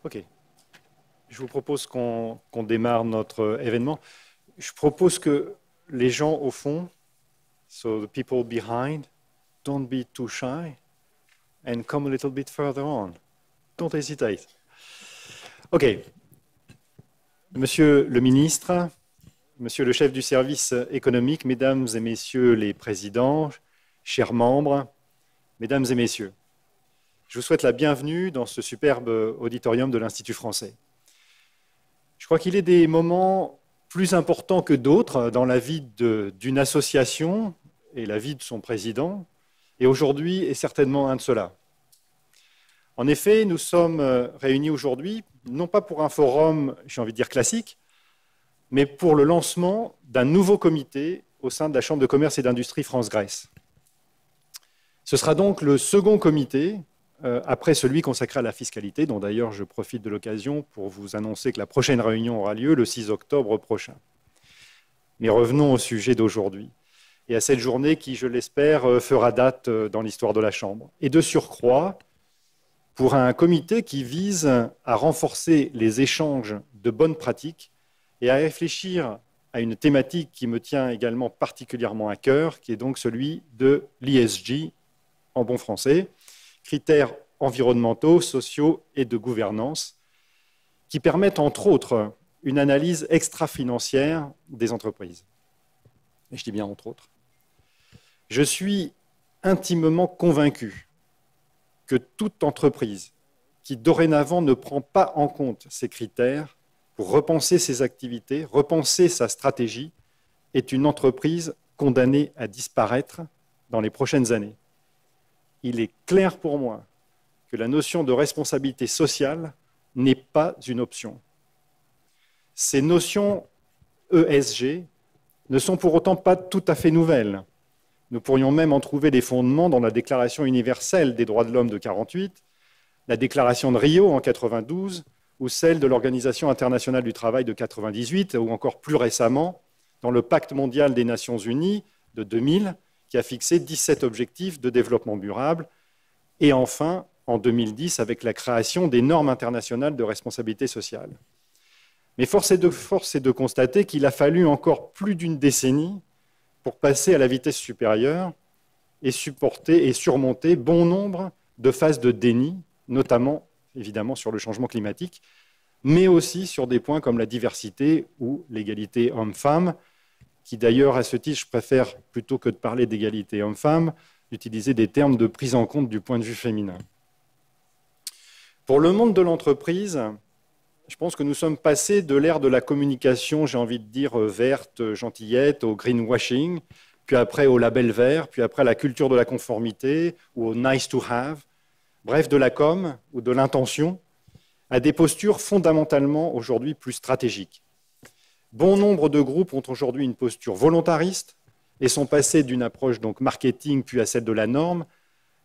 Ok. Je vous propose qu'on démarre notre événement. Je propose que les gens au fond, so the people behind, don't be too shy and come a little bit further on. Don't hesitate. Ok. Monsieur le ministre, monsieur le chef du service économique, mesdames et messieurs les présidents, chers membres, mesdames et messieurs, je vous souhaite la bienvenue dans ce superbe auditorium de l'Institut français. Je crois qu'il est des moments plus importants que d'autres dans la vie d'une association et la vie de son président, et aujourd'hui est certainement un de ceux-là. En effet, nous sommes réunis aujourd'hui, non pas pour un forum, j'ai envie de dire classique, mais pour le lancement d'un nouveau comité au sein de la Chambre de commerce et d'industrie France-Grèce. Ce sera donc le second comité, après celui consacré à la fiscalité, dont d'ailleurs je profite de l'occasion pour vous annoncer que la prochaine réunion aura lieu le 6 octobre prochain. Mais revenons au sujet d'aujourd'hui, et à cette journée qui, je l'espère, fera date dans l'histoire de la Chambre. Et de surcroît, pour un comité qui vise à renforcer les échanges de bonnes pratiques et à réfléchir à une thématique qui me tient également particulièrement à cœur, qui est donc celui de l'ESG, en bon français, critères environnementaux, sociaux et de gouvernance, qui permettent entre autres une analyse extra-financière des entreprises. Et je dis bien entre autres. Je suis intimement convaincu que toute entreprise qui dorénavant ne prend pas en compte ces critères pour repenser ses activités, repenser sa stratégie, est une entreprise condamnée à disparaître dans les prochaines années. Il est clair pour moi que la notion de responsabilité sociale n'est pas une option. Ces notions ESG ne sont pour autant pas tout à fait nouvelles. Nous pourrions même en trouver des fondements dans la Déclaration universelle des droits de l'homme de 1948, la Déclaration de Rio en 1992, ou celle de l'Organisation internationale du travail de 1998, ou encore plus récemment, dans le Pacte mondial des Nations unies de 2000, qui a fixé 17 objectifs de développement durable, et enfin, en 2010, avec la création des normes internationales de responsabilité sociale. Mais force est de constater qu'il a fallu encore plus d'une décennie pour passer à la vitesse supérieure et supporter et surmonter bon nombre de phases de déni, notamment, évidemment, sur le changement climatique, mais aussi sur des points comme la diversité ou l'égalité homme-femme, qui d'ailleurs, à ce titre, je préfère, plutôt que de parler d'égalité homme-femme, utiliser des termes de prise en compte du point de vue féminin. Pour le monde de l'entreprise, je pense que nous sommes passés de l'ère de la communication, j'ai envie de dire, verte, gentillette, au greenwashing, puis après au label vert, puis après à la culture de la conformité ou au nice to have, bref, de la com ou de l'intention, à des postures fondamentalement aujourd'hui plus stratégiques. Bon nombre de groupes ont aujourd'hui une posture volontariste et sont passés d'une approche donc marketing puis à celle de la norme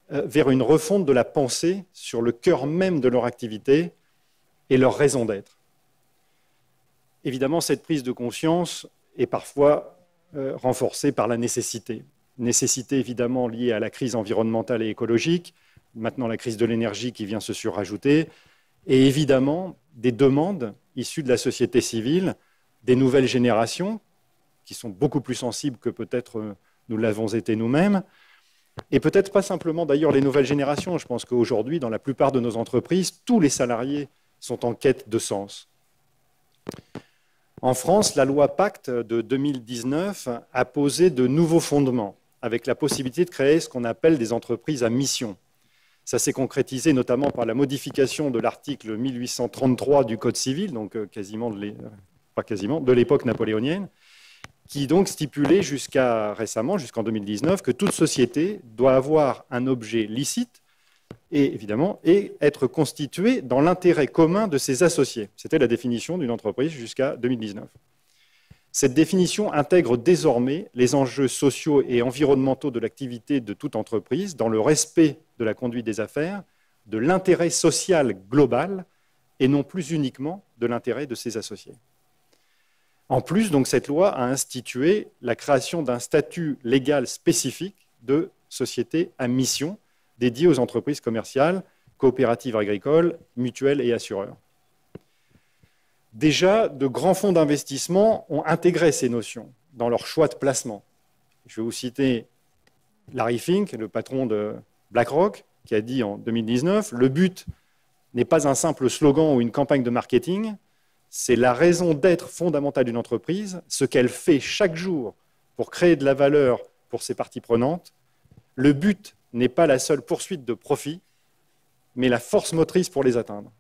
vers une refonte de la pensée sur le cœur même de leur activité et leur raison d'être. Évidemment, cette prise de conscience est parfois renforcée par la nécessité. Nécessité évidemment liée à la crise environnementale et écologique, maintenant la crise de l'énergie qui vient se surajouter, et évidemment des demandes issues de la société civile, des nouvelles générations, qui sont beaucoup plus sensibles que peut-être nous l'avons été nous-mêmes, et peut-être pas simplement d'ailleurs les nouvelles générations. Je pense qu'aujourd'hui, dans la plupart de nos entreprises, tous les salariés sont en quête de sens. En France, la loi Pacte de 2019 a posé de nouveaux fondements, avec la possibilité de créer ce qu'on appelle des entreprises à mission. Ça s'est concrétisé notamment par la modification de l'article 1833 du Code civil, donc de l'époque napoléonienne, qui donc stipulait jusqu'à récemment, jusqu'en 2019, que toute société doit avoir un objet licite et évidemment être constituée dans l'intérêt commun de ses associés. C'était la définition d'une entreprise jusqu'à 2019. Cette définition intègre désormais les enjeux sociaux et environnementaux de l'activité de toute entreprise dans le respect de la conduite des affaires, de l'intérêt social global et non plus uniquement de l'intérêt de ses associés. En plus, donc, cette loi a institué la création d'un statut légal spécifique de société à mission dédiée aux entreprises commerciales, coopératives agricoles, mutuelles et assureurs. Déjà, de grands fonds d'investissement ont intégré ces notions dans leur choix de placement. Je vais vous citer Larry Fink, le patron de BlackRock, qui a dit en 2019 « Le but n'est pas un simple slogan ou une campagne de marketing, c'est la raison d'être fondamentale d'une entreprise, ce qu'elle fait chaque jour pour créer de la valeur pour ses parties prenantes. Le but n'est pas la seule poursuite de profit, mais la force motrice pour les atteindre. »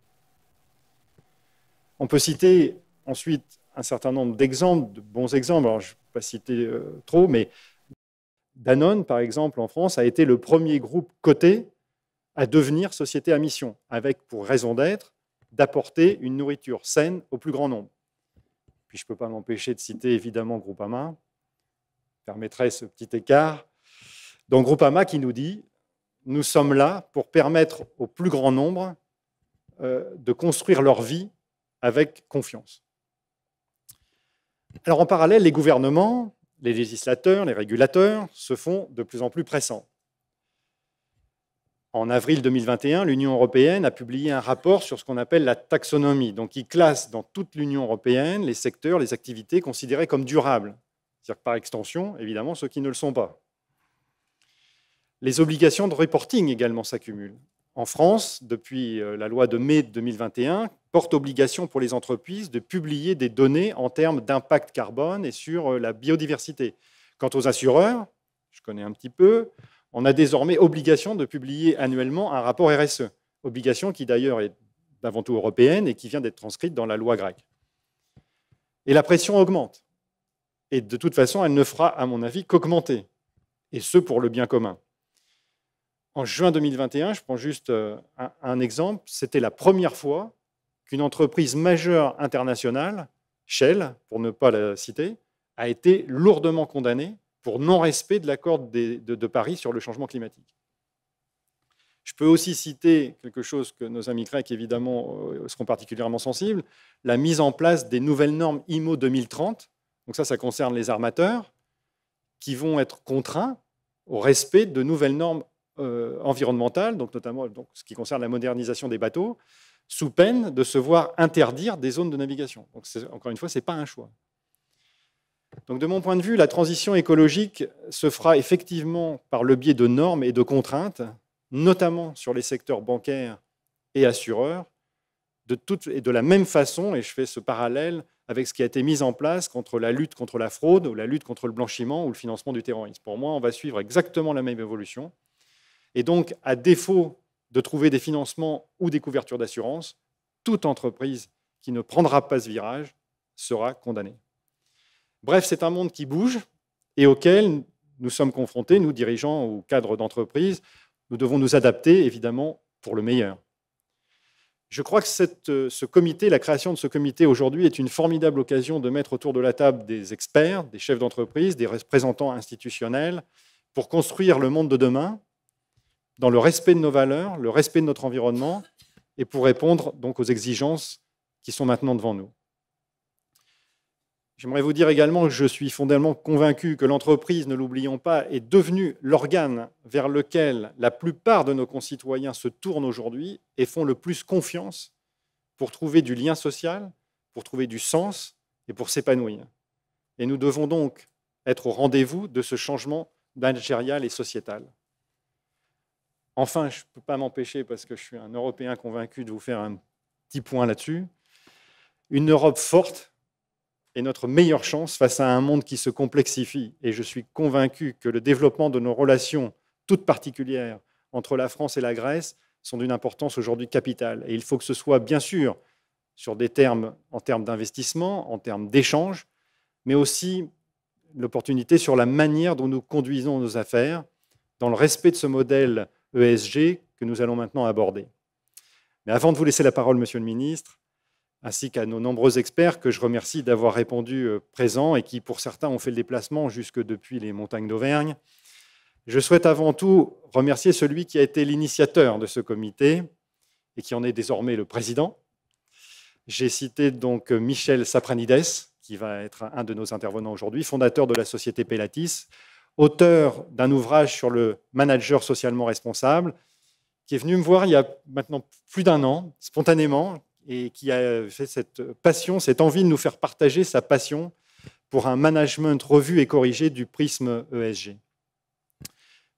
On peut citer ensuite un certain nombre d'exemples, de bons exemples. Alors, je ne vais pas citer trop, mais Danone, par exemple, en France, a été le premier groupe coté à devenir société à mission, avec pour raison d'être d'apporter une nourriture saine au plus grand nombre. Puis je ne peux pas m'empêcher de citer évidemment Groupama, permettrait ce petit écart. Donc Groupama qui nous dit « Nous sommes là pour permettre au plus grand nombre de construire leur vie avec confiance. » Alors en parallèle, les gouvernements, les législateurs, les régulateurs se font de plus en plus pressants. En avril 2021, l'Union européenne a publié un rapport sur ce qu'on appelle la taxonomie, donc qui classe dans toute l'Union européenne les secteurs, les activités considérées comme durables, c'est-à-dire par extension, évidemment, ceux qui ne le sont pas. Les obligations de reporting également s'accumulent. En France, depuis la loi de mai 2021, porte obligation pour les entreprises de publier des données en termes d'impact carbone et sur la biodiversité. Quant aux assureurs, je connais un petit peu, on a désormais obligation de publier annuellement un rapport RSE, obligation qui d'ailleurs est avant tout européenne et qui vient d'être transcrite dans la loi grecque. Et la pression augmente. Et de toute façon, elle ne fera, à mon avis, qu'augmenter, et ce pour le bien commun. En juin 2021, je prends juste un exemple, c'était la première fois qu'une entreprise majeure internationale, Shell, pour ne pas la citer, a été lourdement condamnée pour non-respect de l'accord de Paris sur le changement climatique. Je peux aussi citer quelque chose que nos amis grecs, évidemment, seront particulièrement sensibles, la mise en place des nouvelles normes IMO 2030. Donc ça concerne les armateurs qui vont être contraints au respect de nouvelles normes environnementales, donc notamment ce qui concerne la modernisation des bateaux, sous peine de se voir interdire des zones de navigation. Donc encore une fois, ce n'est pas un choix. Donc de mon point de vue, la transition écologique se fera effectivement par le biais de normes et de contraintes, notamment sur les secteurs bancaires et assureurs, et de la même façon, et je fais ce parallèle avec ce qui a été mis en place contre la lutte contre la fraude, ou la lutte contre le blanchiment, ou le financement du terrorisme. Pour moi, on va suivre exactement la même évolution. Et donc, à défaut de trouver des financements ou des couvertures d'assurance, toute entreprise qui ne prendra pas ce virage sera condamnée. Bref, c'est un monde qui bouge et auquel nous sommes confrontés, nous dirigeants ou cadres d'entreprise. Nous devons nous adapter, évidemment, pour le meilleur. Je crois que ce comité, la création de ce comité aujourd'hui est une formidable occasion de mettre autour de la table des experts, des chefs d'entreprise, des représentants institutionnels, pour construire le monde de demain, dans le respect de nos valeurs, le respect de notre environnement, et pour répondre donc aux exigences qui sont maintenant devant nous. J'aimerais vous dire également que je suis fondamentalement convaincu que l'entreprise, ne l'oublions pas, est devenue l'organe vers lequel la plupart de nos concitoyens se tournent aujourd'hui et font le plus confiance pour trouver du lien social, pour trouver du sens et pour s'épanouir. Et nous devons donc être au rendez-vous de ce changement managérial et sociétal. Enfin, je ne peux pas m'empêcher, parce que je suis un Européen convaincu, de vous faire un petit point là-dessus. Une Europe forte est notre meilleure chance face à un monde qui se complexifie. Et je suis convaincu que le développement de nos relations toutes particulières entre la France et la Grèce sont d'une importance aujourd'hui capitale. Et il faut que ce soit, bien sûr, sur des termes, en termes d'investissement, en termes d'échanges, mais aussi l'opportunité sur la manière dont nous conduisons nos affaires, dans le respect de ce modèle ESG que nous allons maintenant aborder. Mais avant de vous laisser la parole, Monsieur le Ministre, ainsi qu'à nos nombreux experts que je remercie d'avoir répondu présents et qui, pour certains, ont fait le déplacement jusque depuis les montagnes d'Auvergne, je souhaite avant tout remercier celui qui a été l'initiateur de ce comité et qui en est désormais le président. J'ai cité donc Michel Sapranides, qui va être un de nos intervenants aujourd'hui, fondateur de la société Pelatis, auteur d'un ouvrage sur le manager socialement responsable, qui est venu me voir il y a maintenant plus d'un an, spontanément. et qui a fait cette passion, cette envie de nous faire partager sa passion pour un management revu et corrigé du prisme ESG.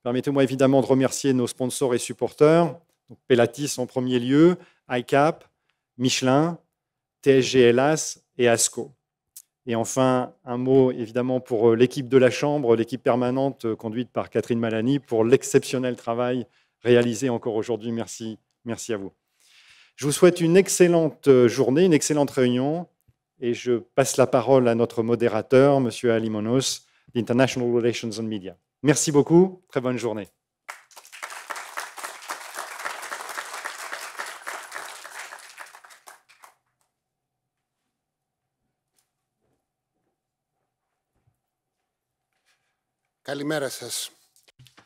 Permettez-moi évidemment de remercier nos sponsors et supporters, donc Pelatis en premier lieu, ICAP, Michelin, TSG Hellas et ASCO. Et enfin, un mot évidemment pour l'équipe de la Chambre, l'équipe permanente conduite par Catherine Malani, pour l'exceptionnel travail réalisé encore aujourd'hui. Merci, merci à vous. Je vous souhaite une excellente journée, une excellente réunion, et je passe la parole à notre modérateur, M. Ali Monos, d'International Relations and Media. Merci beaucoup, très bonne journée.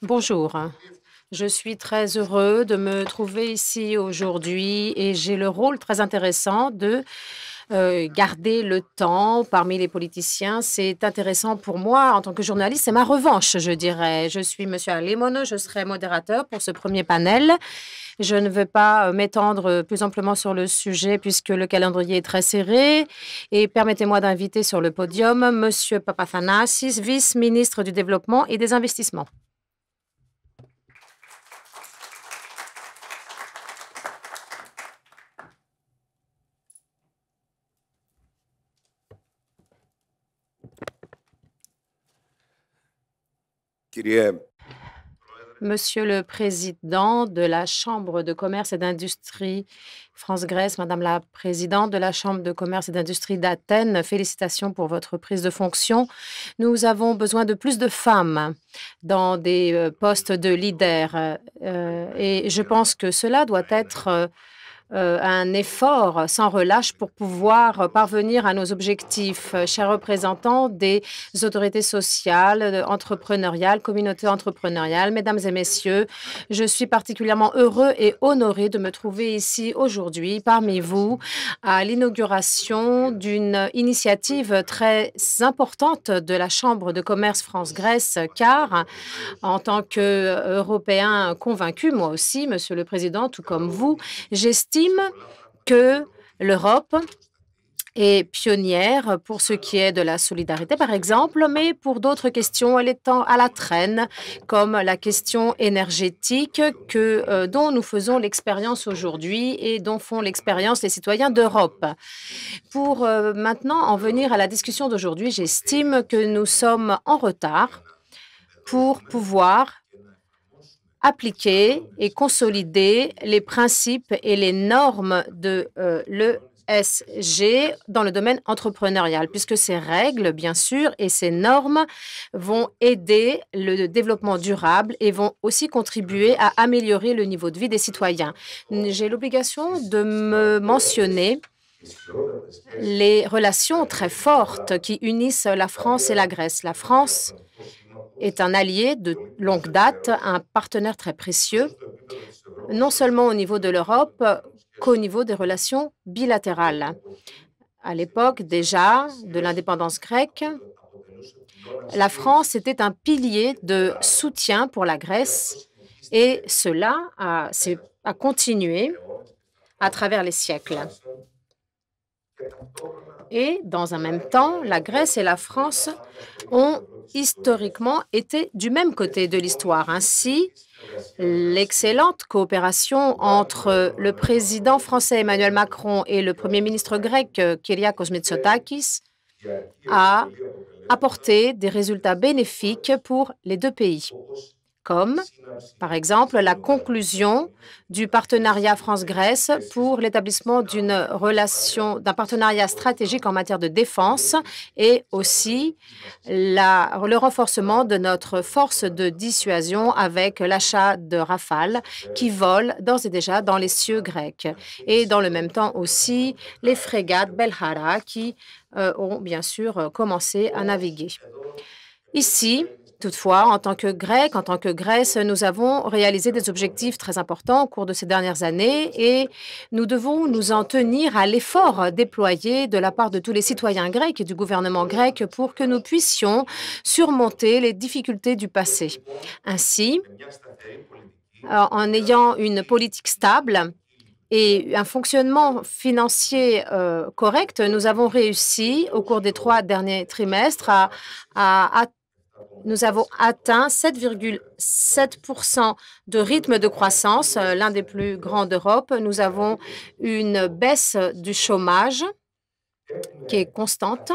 Bonjour, je suis très heureux de me trouver ici aujourd'hui et j'ai le rôle très intéressant de garder le temps parmi les politiciens. C'est intéressant pour moi en tant que journaliste, c'est ma revanche, je dirais. Je suis M. Alimono, je serai modérateur pour ce premier panel. Je ne veux pas m'étendre plus amplement sur le sujet puisque le calendrier est très serré. Et permettez-moi d'inviter sur le podium M. Papathanasis, vice-ministre du Développement et des Investissements. Monsieur le Président de la Chambre de commerce et d'industrie France-Grèce, Madame la Présidente de la Chambre de commerce et d'industrie d'Athènes, félicitations pour votre prise de fonction. Nous avons besoin de plus de femmes dans des postes de leader et je pense que cela doit être un effort sans relâche pour pouvoir parvenir à nos objectifs. Chers représentants des autorités sociales, entrepreneuriales, communautés entrepreneuriales, mesdames et messieurs, je suis particulièrement heureux et honoré de me trouver ici aujourd'hui parmi vous à l'inauguration d'une initiative très importante de la Chambre de commerce France-Grèce, car en tant qu'Européen convaincu, moi aussi, Monsieur le Président, tout comme vous, j'estime que l'Europe est pionnière pour ce qui est de la solidarité, par exemple, mais pour d'autres questions, elle est à la traîne, comme la question énergétique dont nous faisons l'expérience aujourd'hui et dont font l'expérience les citoyens d'Europe. Pour maintenant en venir à la discussion d'aujourd'hui, j'estime que nous sommes en retard pour pouvoir appliquer et consolider les principes et les normes de l'ESG dans le domaine entrepreneurial, puisque ces règles, bien sûr, et ces normes vont aider le développement durable et vont aussi contribuer à améliorer le niveau de vie des citoyens. J'ai l'obligation de me mentionner les relations très fortes qui unissent la France et la Grèce. La France est un allié de longue date, un partenaire très précieux, non seulement au niveau de l'Europe, qu'au niveau des relations bilatérales. À l'époque déjà de l'indépendance grecque, la France était un pilier de soutien pour la Grèce et cela a continué à travers les siècles. Et dans un même temps, la Grèce et la France ont historiquement été du même côté de l'histoire. Ainsi, l'excellente coopération entre le président français Emmanuel Macron et le Premier ministre grec Kyriakos Mitsotakis a apporté des résultats bénéfiques pour les deux pays, comme par exemple la conclusion du partenariat France-Grèce pour l'établissement d'un partenariat stratégique en matière de défense et aussi le renforcement de notre force de dissuasion avec l'achat de Rafale qui volent d'ores et déjà dans les cieux grecs. Et dans le même temps aussi les frégates Belhara qui ont bien sûr commencé à naviguer. Ici, toutefois, en tant que Grec, en tant que Grèce, nous avons réalisé des objectifs très importants au cours de ces dernières années et nous devons nous en tenir à l'effort déployé de la part de tous les citoyens grecs et du gouvernement grec pour que nous puissions surmonter les difficultés du passé. Ainsi, en ayant une politique stable et un fonctionnement financier correct, nous avons réussi au cours des 3 derniers trimestres nous avons atteint 7,7% de rythme de croissance, l'un des plus grands d'Europe. Nous avons une baisse du chômage qui est constante.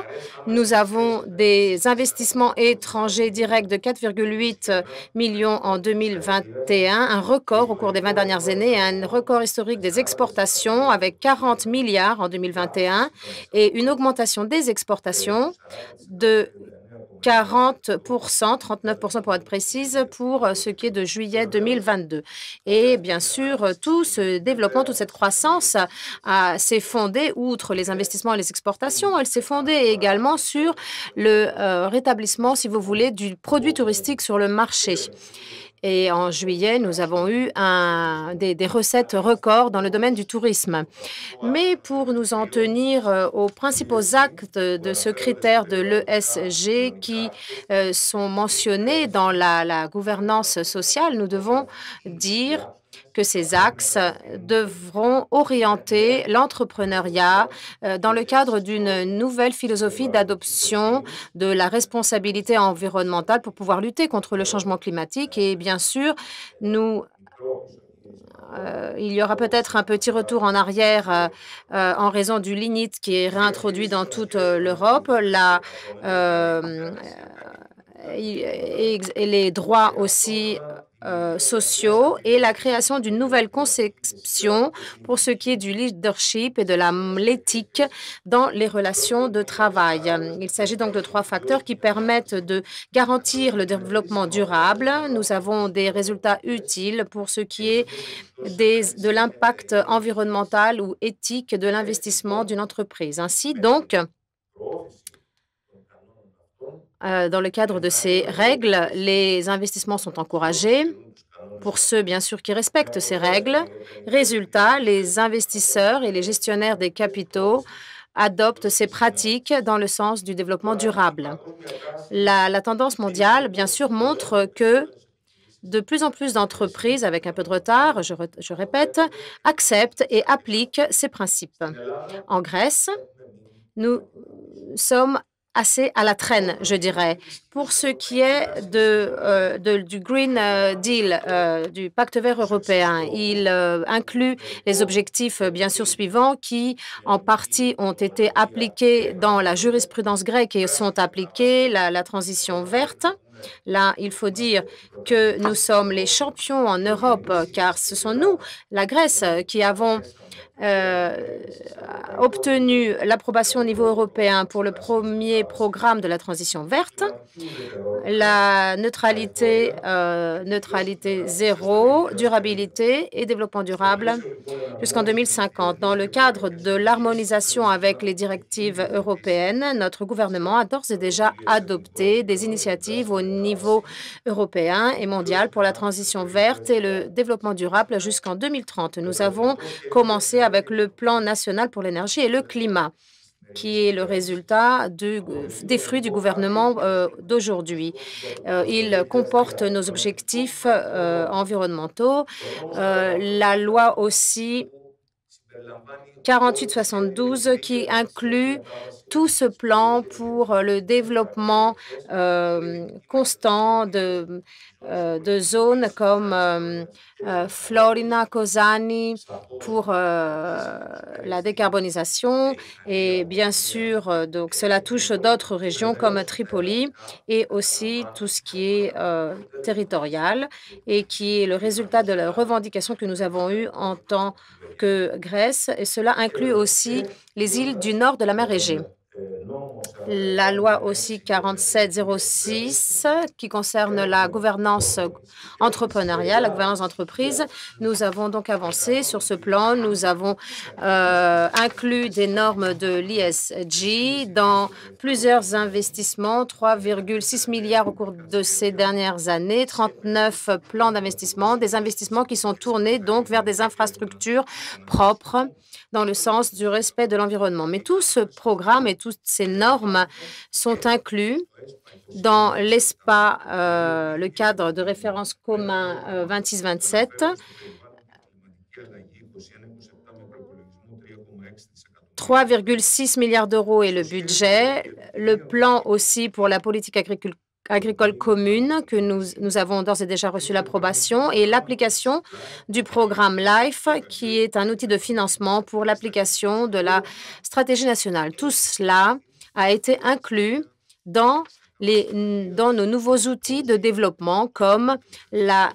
Nous avons des investissements étrangers directs de 4,8 millions en 2021, un record au cours des 20 dernières années, et un record historique des exportations avec 40 milliards en 2021 et une augmentation des exportations de 40%, 39% pour être précise, pour ce qui est de juillet 2022. Et bien sûr, tout ce développement, toute cette croissance s'est fondée, outre les investissements et les exportations, elle s'est fondée également sur le rétablissement, si vous voulez, du produit touristique sur le marché. Et en juillet, nous avons eu des recettes records dans le domaine du tourisme. Mais pour nous en tenir aux principaux actes de ce critère de l'ESG qui sont mentionnés dans la gouvernance sociale, nous devons dire que ces axes devront orienter l'entrepreneuriat dans le cadre d'une nouvelle philosophie d'adoption de la responsabilité environnementale pour pouvoir lutter contre le changement climatique. Et bien sûr, il y aura peut-être un petit retour en arrière en raison du lignite qui est réintroduit dans toute l'Europe. Et les droits aussi sociaux et la création d'une nouvelle conception pour ce qui est du leadership et de l'éthique dans les relations de travail. Il s'agit donc de 3 facteurs qui permettent de garantir le développement durable. Nous avons des résultats utiles pour ce qui est de l'impact environnemental ou éthique de l'investissement d'une entreprise. Ainsi, donc, dans le cadre de ces règles, les investissements sont encouragés pour ceux, bien sûr, qui respectent ces règles. Résultat, les investisseurs et les gestionnaires des capitaux adoptent ces pratiques dans le sens du développement durable. La tendance mondiale, bien sûr, montre que de plus en plus d'entreprises, avec un peu de retard, je répète, acceptent et appliquent ces principes. En Grèce, nous sommes assez à la traîne, je dirais. Pour ce qui est du Green Deal, du Pacte vert européen, il inclut les objectifs, bien sûr, suivants qui, en partie, ont été appliqués dans la jurisprudence grecque et sont appliqués, la transition verte. Là, il faut dire que nous sommes les champions en Europe, car ce sont nous, la Grèce, qui avons obtenu l'approbation au niveau européen pour le premier programme de la transition verte, la neutralité zéro, durabilité et développement durable jusqu'en 2050. Dans le cadre de l'harmonisation avec les directives européennes, notre gouvernement a d'ores et déjà adopté des initiatives au niveau européen et mondial pour la transition verte et le développement durable jusqu'en 2030. Nous avons commencé avec le plan national pour l'énergie et le climat, qui est le résultat des fruits du gouvernement d'aujourd'hui. Il comporte nos objectifs environnementaux. La loi aussi 4872 qui inclut tout ce plan pour le développement constant de zones comme Florina, Kozani pour la décarbonisation et bien sûr, donc cela touche d'autres régions comme Tripoli et aussi tout ce qui est territorial et qui est le résultat de la revendication que nous avons eue en tant que Grèce, et cela inclut aussi les îles du nord de la mer Égée. La loi aussi 4706 qui concerne la gouvernance entrepreneuriale, la gouvernance d'entreprise. Nous avons donc avancé sur ce plan. Nous avons inclus des normes de l'ESG dans plusieurs investissements, 3,6 milliards au cours de ces dernières années, 39 plans d'investissement, des investissements qui sont tournés donc vers des infrastructures propres dans le sens du respect de l'environnement. Mais tout ce programme et toutes ces normes sont inclus dans l'ESPA, le cadre de référence commun 26-27, 3,6 milliards d'euros est le budget. Le plan aussi pour la politique agricole commune, que nous avons d'ores et déjà reçu l'approbation, et l'application du programme LIFE, qui est un outil de financement pour l'application de la stratégie nationale. Tout cela a été inclus dans nos nouveaux outils de développement, comme la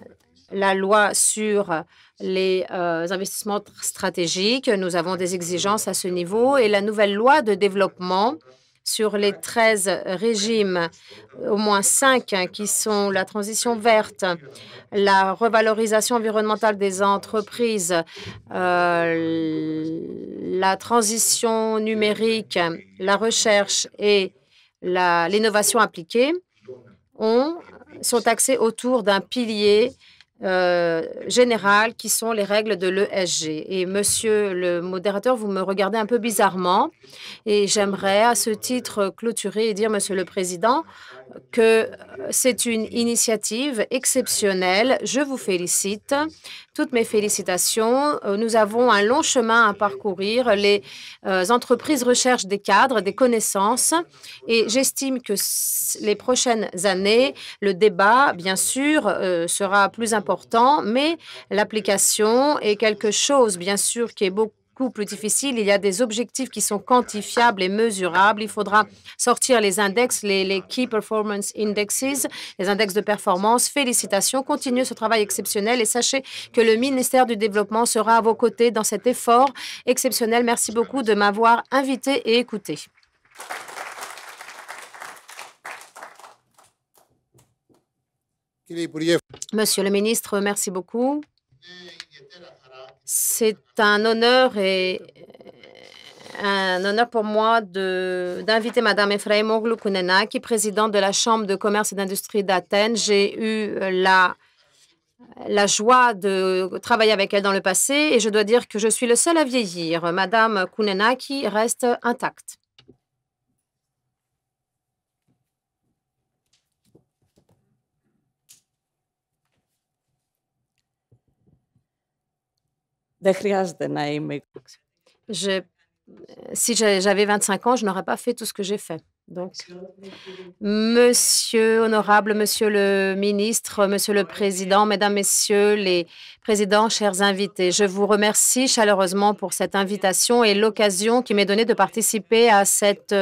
loi sur les investissements stratégiques. Nous avons des exigences à ce niveau, et la nouvelle loi de développement sur les 13 régimes, au moins 5 qui sont la transition verte, la revalorisation environnementale des entreprises, la transition numérique, la recherche et l'innovation appliquée sont axés autour d'un pilier général qui sont les règles de l'ESG. Et monsieur le modérateur, vous me regardez un peu bizarrement et j'aimerais à ce titre clôturer et dire, monsieur le président, que c'est une initiative exceptionnelle. Je vous félicite. Toutes mes félicitations. Nous avons un long chemin à parcourir. Les entreprises recherchent des cadres, des connaissances, et j'estime que les prochaines années, le débat, bien sûr, sera plus important, mais l'application est quelque chose, bien sûr, qui est beaucoup plus difficile. Il y a des objectifs qui sont quantifiables et mesurables. Il faudra sortir les index, les Key Performance Indexes, les index de performance. Félicitations. Continuez ce travail exceptionnel et sachez que le ministère du Développement sera à vos côtés dans cet effort exceptionnel. Merci beaucoup de m'avoir invité et écouté. Monsieur le ministre, merci beaucoup. C'est un honneur pour moi d'inviter Mme Efraimoglu Kunenaki, présidente de la Chambre de commerce et d'industrie d'Athènes. J'ai eu la joie de travailler avec elle dans le passé et je dois dire que je suis le seul à vieillir. Mme Kunenaki reste intacte. Si j'avais 25 ans, je n'aurais pas fait tout ce que j'ai fait. Donc, monsieur honorable, monsieur le ministre, monsieur le président, mesdames, messieurs les présidents, chers invités, je vous remercie chaleureusement pour cette invitation et l'occasion qui m'est donnée de participer à cette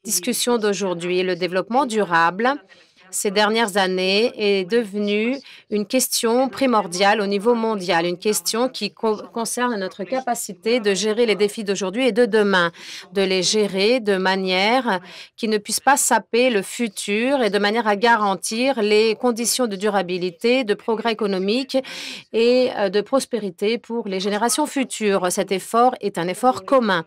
discussion d'aujourd'hui. Le développement durable ces dernières années est devenue une question primordiale au niveau mondial, une question qui concerne notre capacité de gérer les défis d'aujourd'hui et de demain, de les gérer de manière qui ne puisse pas saper le futur et de manière à garantir les conditions de durabilité, de progrès économique et de prospérité pour les générations futures. Cet effort est un effort commun.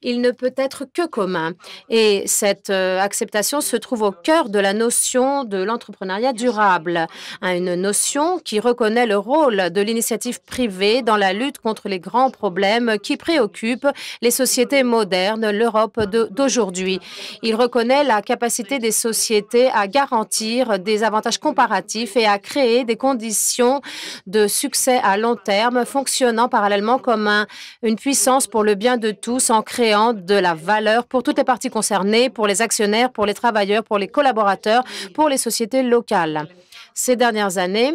Il ne peut être que commun et cette acceptation se trouve au cœur de la notion de l'entrepreneuriat durable, une notion qui reconnaît le rôle de l'initiative privée dans la lutte contre les grands problèmes qui préoccupent les sociétés modernes, l'Europe d'aujourd'hui. Il reconnaît la capacité des sociétés à garantir des avantages comparatifs et à créer des conditions de succès à long terme, fonctionnant parallèlement comme une puissance pour le bien de tous en créant de la valeur pour toutes les parties concernées, pour les actionnaires, pour les travailleurs, pour les collaborateurs, pour les sociétés locales. Ces dernières années,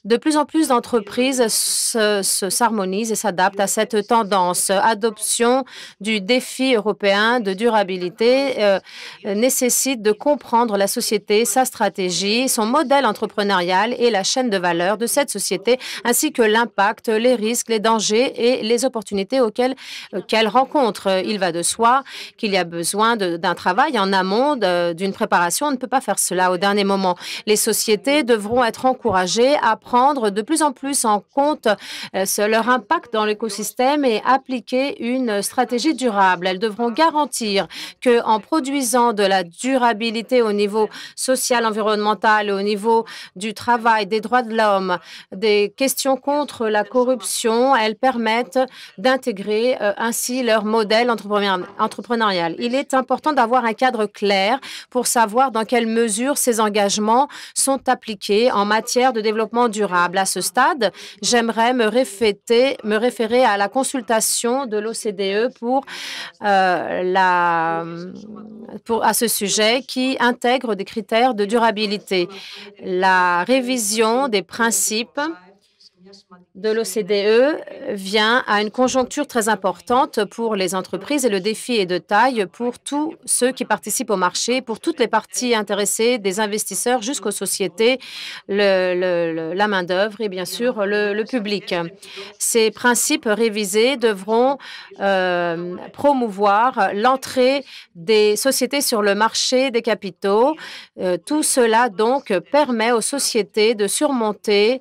de plus en plus d'entreprises s'harmonisent et s'adaptent à cette tendance. Adoption du défi européen de durabilité nécessite de comprendre la société, sa stratégie, son modèle entrepreneurial et la chaîne de valeur de cette société, ainsi que l'impact, les risques, les dangers et les opportunités qu'elle rencontre. Il va de soi qu'il y a besoin d'un travail en amont, d'une préparation. On ne peut pas faire cela au dernier moment. Les sociétés devront être encouragées à prendre de plus en plus en compte leur impact dans l'écosystème et appliquer une stratégie durable. Elles devront garantir qu'en produisant de la durabilité au niveau social, environnemental, au niveau du travail, des droits de l'homme, des questions contre la corruption, elles permettent d'intégrer ainsi leur modèle entrepreneurial. Il est important d'avoir un cadre clair pour savoir dans quelle mesure ces engagements sont appliqués en matière de développement durable durable. À ce stade, j'aimerais me référer à la consultation de l'OCDE à ce sujet qui intègre des critères de durabilité. La révision des principes de l'OCDE vient à une conjoncture très importante pour les entreprises et le défi est de taille pour tous ceux qui participent au marché, pour toutes les parties intéressées, des investisseurs jusqu'aux sociétés, la main-d'œuvre et bien sûr le public. Ces principes révisés devront promouvoir l'entrée des sociétés sur le marché des capitaux. Tout cela donc permet aux sociétés de surmonter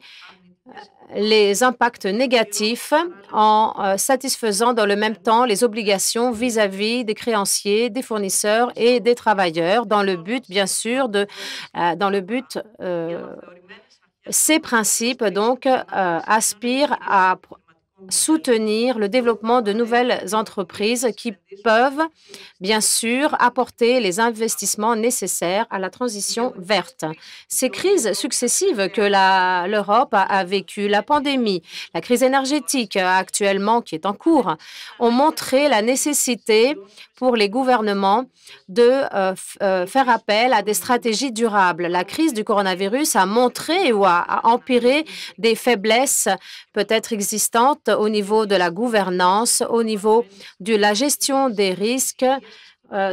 les impacts négatifs en satisfaisant dans le même temps les obligations vis-à-vis des créanciers, des fournisseurs et des travailleurs dans le but, bien sûr, ces principes donc aspirent à soutenir le développement de nouvelles entreprises qui peuvent, bien sûr, apporter les investissements nécessaires à la transition verte. Ces crises successives que l'Europe a vécues, la pandémie, la crise énergétique actuellement qui est en cours, ont montré la nécessité pour les gouvernements de faire appel à des stratégies durables. La crise du coronavirus a montré ou a empiré des faiblesses peut-être existantes au niveau de la gouvernance, au niveau de la gestion des risques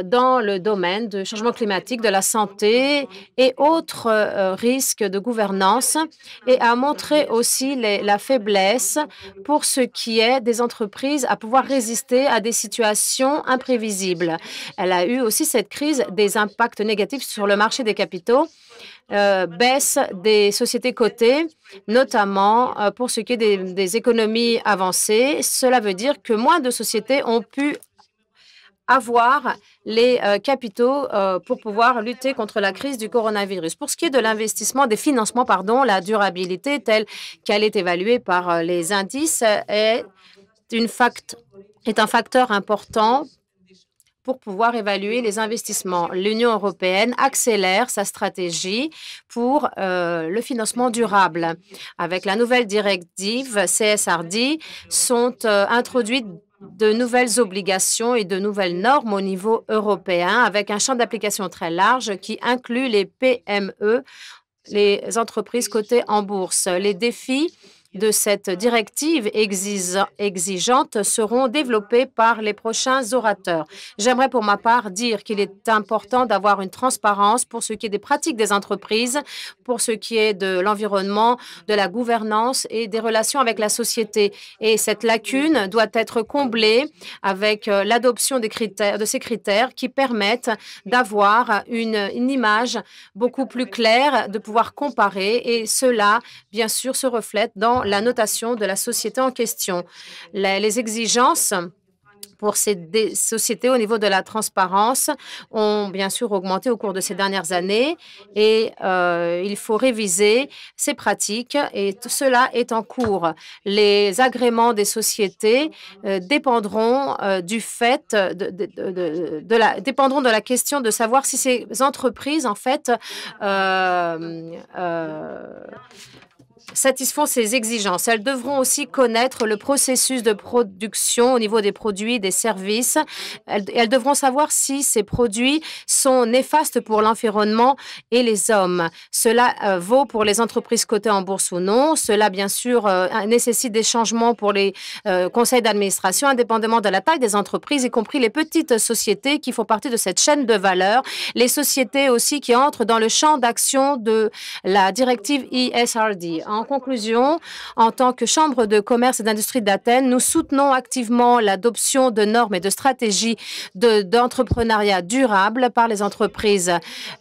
dans le domaine du changement climatique, de la santé et autres risques de gouvernance et a montré aussi la faiblesse pour ce qui est des entreprises à pouvoir résister à des situations imprévisibles. Elle a eu aussi cette crise des impacts négatifs sur le marché des capitaux, baisse des sociétés cotées, notamment pour ce qui est des économies avancées. Cela veut dire que moins de sociétés ont pu avoir les capitaux pour pouvoir lutter contre la crise du coronavirus. Pour ce qui est de l'investissement, des financements, pardon, la durabilité telle qu'elle est évaluée par les indices est un facteur important pour pouvoir évaluer les investissements. L'Union européenne accélère sa stratégie pour le financement durable. Avec la nouvelle directive CSRD, sont introduites de nouvelles obligations et de nouvelles normes au niveau européen avec un champ d'application très large qui inclut les PME, les entreprises cotées en bourse. Les défis de cette directive exigeante seront développés par les prochains orateurs. J'aimerais pour ma part dire qu'il est important d'avoir une transparence pour ce qui est des pratiques des entreprises, pour ce qui est de l'environnement, de la gouvernance et des relations avec la société. Et cette lacune doit être comblée avec l'adoption de ces critères qui permettent d'avoir une image beaucoup plus claire, de pouvoir comparer et cela, bien sûr, se reflète dans la notation de la société en question. Les exigences pour ces sociétés au niveau de la transparence ont bien sûr augmenté au cours de ces dernières années et il faut réviser ces pratiques et tout cela est en cours. Les agréments des sociétés dépendront dépendront de la question de savoir si ces entreprises en fait satisfont ces exigences. Elles devront aussi connaître le processus de production au niveau des produits, des services. Elles devront savoir si ces produits sont néfastes pour l'environnement et les hommes. Cela vaut pour les entreprises cotées en bourse ou non. Cela, bien sûr, nécessite des changements pour les conseils d'administration, indépendamment de la taille des entreprises, y compris les petites sociétés qui font partie de cette chaîne de valeur. Les sociétés aussi qui entrent dans le champ d'action de la directive ESRD. En conclusion, en tant que Chambre de commerce et d'industrie d'Athènes, nous soutenons activement l'adoption de normes et de stratégies d'entrepreneuriat durable par les entreprises.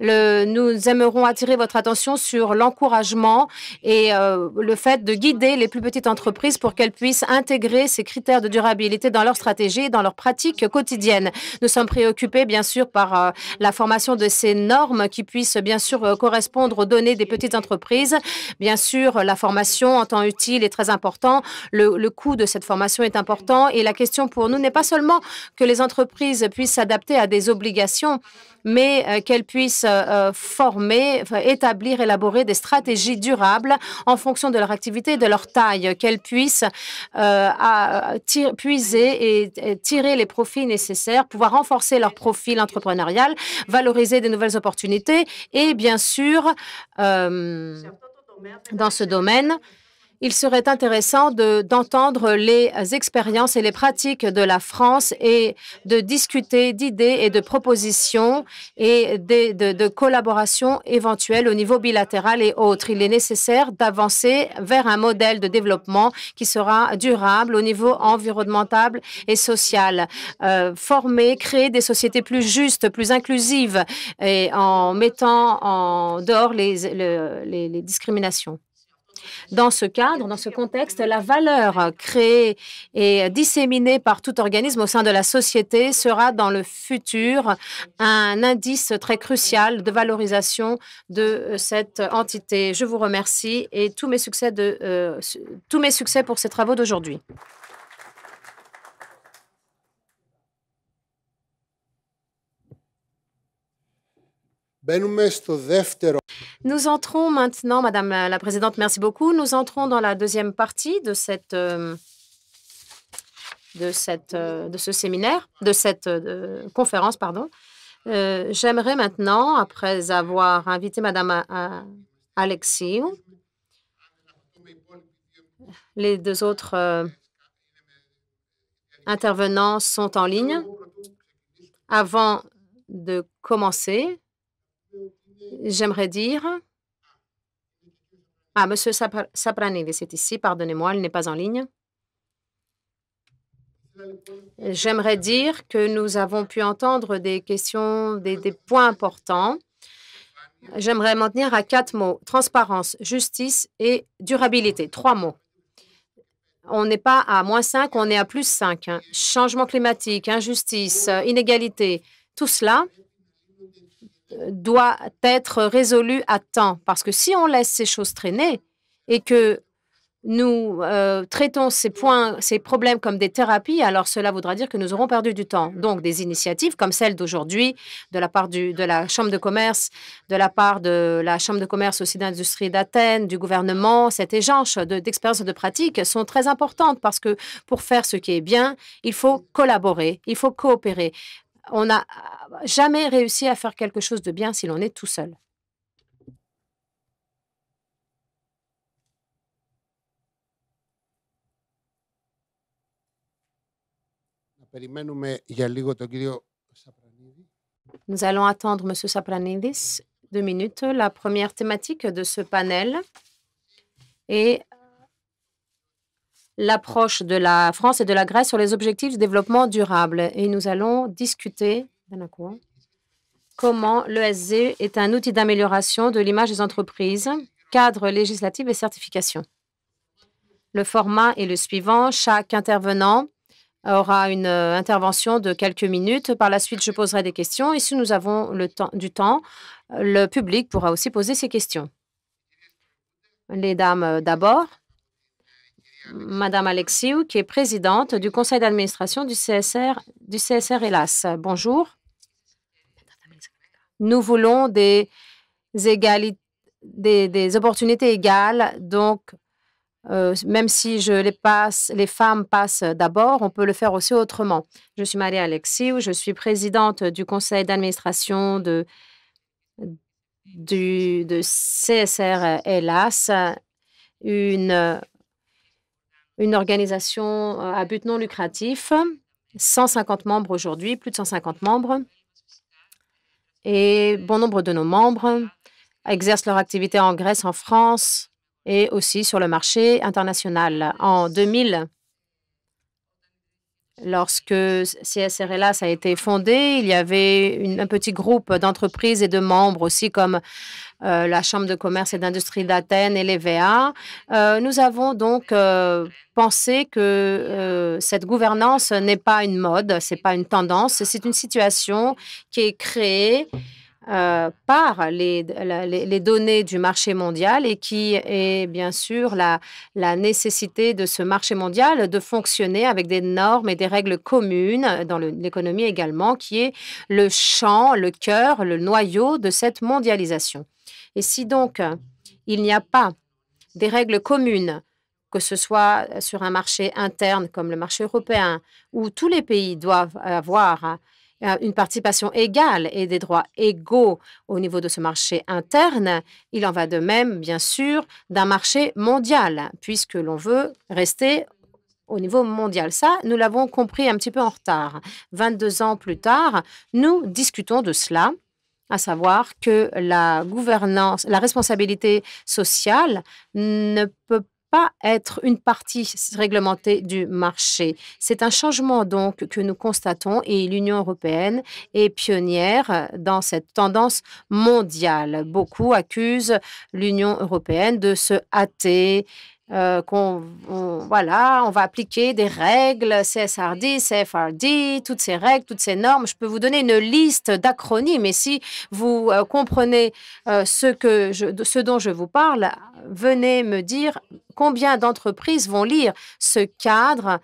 Nous aimerons attirer votre attention sur l'encouragement et le fait de guider les plus petites entreprises pour qu'elles puissent intégrer ces critères de durabilité dans leur stratégie et dans leurs pratiques quotidiennes. Nous sommes préoccupés, bien sûr, par la formation de ces normes qui puissent, bien sûr, correspondre aux données des petites entreprises. Bien sûr, la formation en temps utile est très important. Le coût de cette formation est important. Et la question pour nous n'est pas seulement que les entreprises puissent s'adapter à des obligations, mais qu'elles puissent former, établir, élaborer des stratégies durables en fonction de leur activité et de leur taille, qu'elles puissent puiser et tirer les profits nécessaires, pouvoir renforcer leur profil entrepreneurial, valoriser de nouvelles opportunités et bien sûr, dans ce domaine, il serait intéressant d'entendre les expériences et les pratiques de la France et de discuter d'idées et de propositions et de collaborations éventuelles au niveau bilatéral et autres. Il est nécessaire d'avancer vers un modèle de développement qui sera durable au niveau environnemental et social. Former, créer des sociétés plus justes, plus inclusives et en mettant en dehors les discriminations. Dans ce cadre, dans ce contexte, la valeur créée et disséminée par tout organisme au sein de la société sera dans le futur un indice très crucial de valorisation de cette entité. Je vous remercie et tous mes succès pour ces travaux d'aujourd'hui. Nous entrons maintenant, Madame la Présidente, merci beaucoup. Nous entrons dans la deuxième partie de ce séminaire, de cette conférence, pardon. J'aimerais maintenant, après avoir invité Madame Alexiou, les deux autres intervenants sont en ligne. Avant de commencer, j'aimerais dire... Ah, Monsieur Sapranidis est ici, pardonnez-moi, il n'est pas en ligne. J'aimerais dire que nous avons pu entendre des questions, des points importants. J'aimerais m'en tenir à 4 mots. Transparence, justice et durabilité. 3 mots. On n'est pas à -5, on est à +5. Hein. Changement climatique, injustice, inégalité, tout cela doit être résolu à temps. Parce que si on laisse ces choses traîner et que nous traitons ces problèmes comme des thérapies, alors cela voudra dire que nous aurons perdu du temps. Donc, des initiatives comme celle d'aujourd'hui, de la part de la Chambre de commerce, de la part de la Chambre de commerce aussi d'industrie d'Athènes, du gouvernement, cet échange d'expériences et de pratiques sont très importantes parce que pour faire ce qui est bien, il faut collaborer, il faut coopérer. On n'a jamais réussi à faire quelque chose de bien si l'on est tout seul. Nous allons attendre M. Sapranidis 2 minutes. La première thématique de ce panel est l'approche de la France et de la Grèce sur les objectifs de développement durable. Et nous allons discuter comment l'ESG est un outil d'amélioration de l'image des entreprises, cadre législatif et certification. Le format est le suivant. Chaque intervenant aura une intervention de quelques minutes. Par la suite, je poserai des questions. Et si nous avons du temps, le public pourra aussi poser ses questions. Les dames d'abord. Madame Alexiou, qui est présidente du conseil d'administration du CSR Hellas. Bonjour. Nous voulons des opportunités égales. Donc, même si les femmes passent d'abord, on peut le faire aussi autrement. Je suis Maria Alexiou, je suis présidente du conseil d'administration de CSR Hellas, une organisation à but non lucratif, 150 membres aujourd'hui, plus de 150 membres. Et bon nombre de nos membres exercent leur activité en Grèce, en France et aussi sur le marché international. En 2000, lorsque CSR Hellas a été fondé, il y avait un petit groupe d'entreprises et de membres aussi comme la Chambre de commerce et d'industrie d'Athènes et l'EVA. Nous avons donc pensé que cette gouvernance n'est pas une mode, ce n'est pas une tendance, c'est une situation qui est créée par les données du marché mondial et qui est bien sûr la nécessité de ce marché mondial de fonctionner avec des normes et des règles communes dans l'économie également, qui est le champ, le cœur, le noyau de cette mondialisation. Et si donc il n'y a pas des règles communes, que ce soit sur un marché interne comme le marché européen, où tous les pays doivent avoir une participation égale et des droits égaux au niveau de ce marché interne, il en va de même, bien sûr, d'un marché mondial, puisque l'on veut rester au niveau mondial. Ça, nous l'avons compris un petit peu en retard. 22 ans plus tard, nous discutons de cela, à savoir que la gouvernance, la responsabilité sociale ne peut pas être une partie réglementée du marché. C'est un changement donc que nous constatons et l'Union européenne est pionnière dans cette tendance mondiale. Beaucoup accusent l'Union européenne de se hâter, voilà, on va appliquer des règles, CSRD, CFRD, toutes ces règles, toutes ces normes. Je peux vous donner une liste d'acronymes et si vous comprenez ce dont je vous parle, venez me dire combien d'entreprises vont lire ce cadre